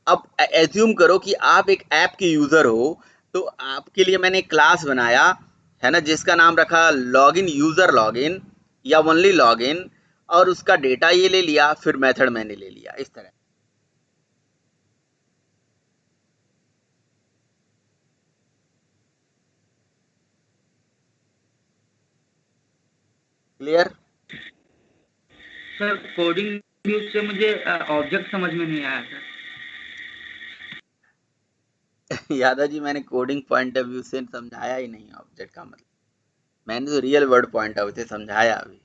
S2: अब एज्यूम करो कि आप एक ऐप के यूजर हो, तो आपके लिए मैंने एक क्लास बनाया, है ना, जिसका नाम रखा लॉगिन, यूजर लॉगिन या ओनली लॉगिन, और उसका डेटा ये ले लिया, फिर मेथड मैंने ले लिया, इस तरह। क्लियर?
S8: सर कोडिंग व्यू से मुझे ऑब्जेक्ट समझ में नहीं आया सर।
S2: यादव जी, मैंने कोडिंग पॉइंट ऑफ व्यू से समझाया ही नहीं ऑब्जेक्ट का मतलब। मैंने तो real word point of view से समझाया अभी,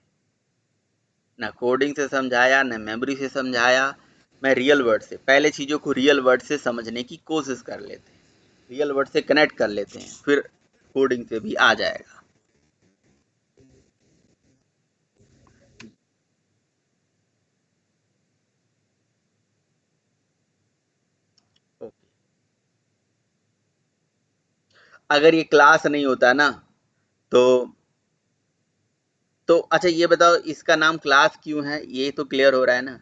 S2: ना कोडिंग से समझाया, ना मेमोरी से समझाया। मैं रियल वर्ड से, पहले चीजों को रियल वर्ड से समझने की कोशिश कर लेते हैं, रियल वर्ड से कनेक्ट कर लेते हैं, फिर कोडिंग से भी आ जाएगा। ओके, अगर ये क्लास नहीं होता ना, तो अच्छा ये बताओ, इसका नाम क्लास क्यों है, ये तो क्लियर हो रहा है ना।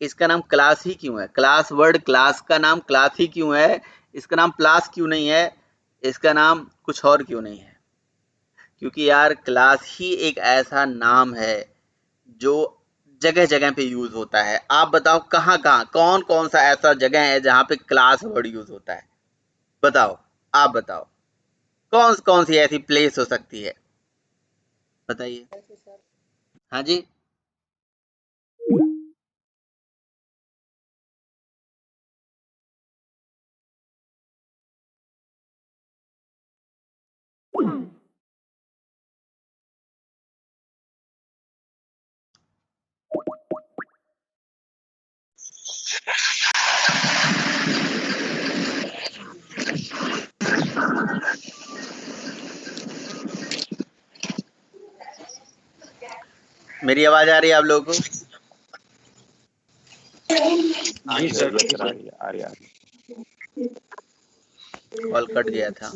S2: इसका नाम क्लास ही क्यों है, क्लास वर्ड, क्लास का नाम क्लास ही क्यों है, इसका नाम क्लास क्यों नहीं है, इसका नाम कुछ और क्यों नहीं है? क्योंकि यार क्लास ही एक ऐसा नाम है जो जगह जगह पे यूज होता है। आप बताओ कहाँ कहाँ, कौन कौन सा ऐसा जगह है जहाँ पे क्लास वर्ड यूज होता है? बताओ, आप बताओ, कौन कौन सी ऐसी प्लेस हो सकती है, बताइए। हाँ जी, मेरी आवाज आ रही है आप लोगों को?
S1: जी सर, यस सर, आ रही है।
S2: कॉल कट गया था।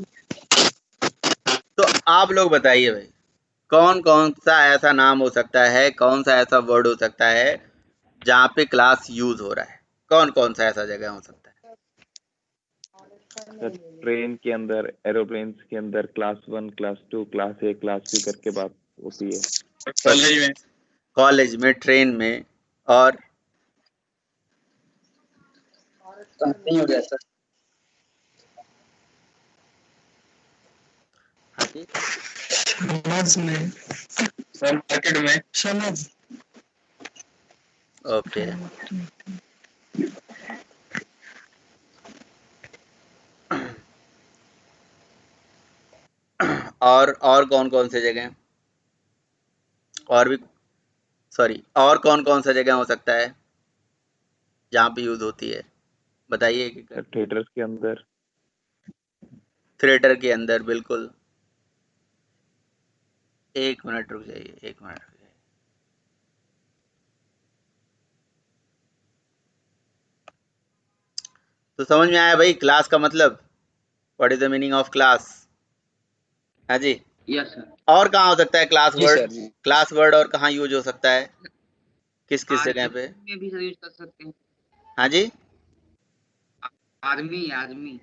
S2: तो आप लोग बताइए भाई, कौन कौन सा ऐसा नाम हो सकता है, कौन सा ऐसा वर्ड हो सकता है जहाँ पे क्लास यूज हो रहा है? कौन कौन सा ऐसा जगह हो सकता है?
S1: सर ट्रेन के अंदर, एरोप्लेन्स के अंदर class 1, class 2, class A, class B करके बात होती है।
S7: कॉलेज में,
S2: कॉलेज में, ट्रेन में, और
S10: कंपनी हो गया सर।
S2: हाँ जी,
S10: समझ में,
S7: सर मार्केट में,
S10: समझ।
S2: ओके। और कौन कौन से जगह, और भी, सॉरी, और कौन कौन सा जगह हो सकता है जहाँ पे यूज होती है? बताइए कि
S1: सर थिएटर्स के अंदर।
S2: थिएटर के अंदर, बिल्कुल। एक मिनट रुक जाइए, एक मिनट रुक जाइए। तो समझ में आया भाई क्लास का मतलब? What is the meaning of class? हाँ जी।
S8: Yes sir.
S2: और कहाँ हो सकता है क्लास
S9: जी
S2: वर्ड?
S9: सर जी।
S2: क्लास वर्ड और कहाँ यूज हो सकता है, किस किस जगह
S8: आर्मी
S2: पे?
S8: में भी यूज कर सकते हैं।
S2: हाँ जी,
S8: आर्मी, आर्मी।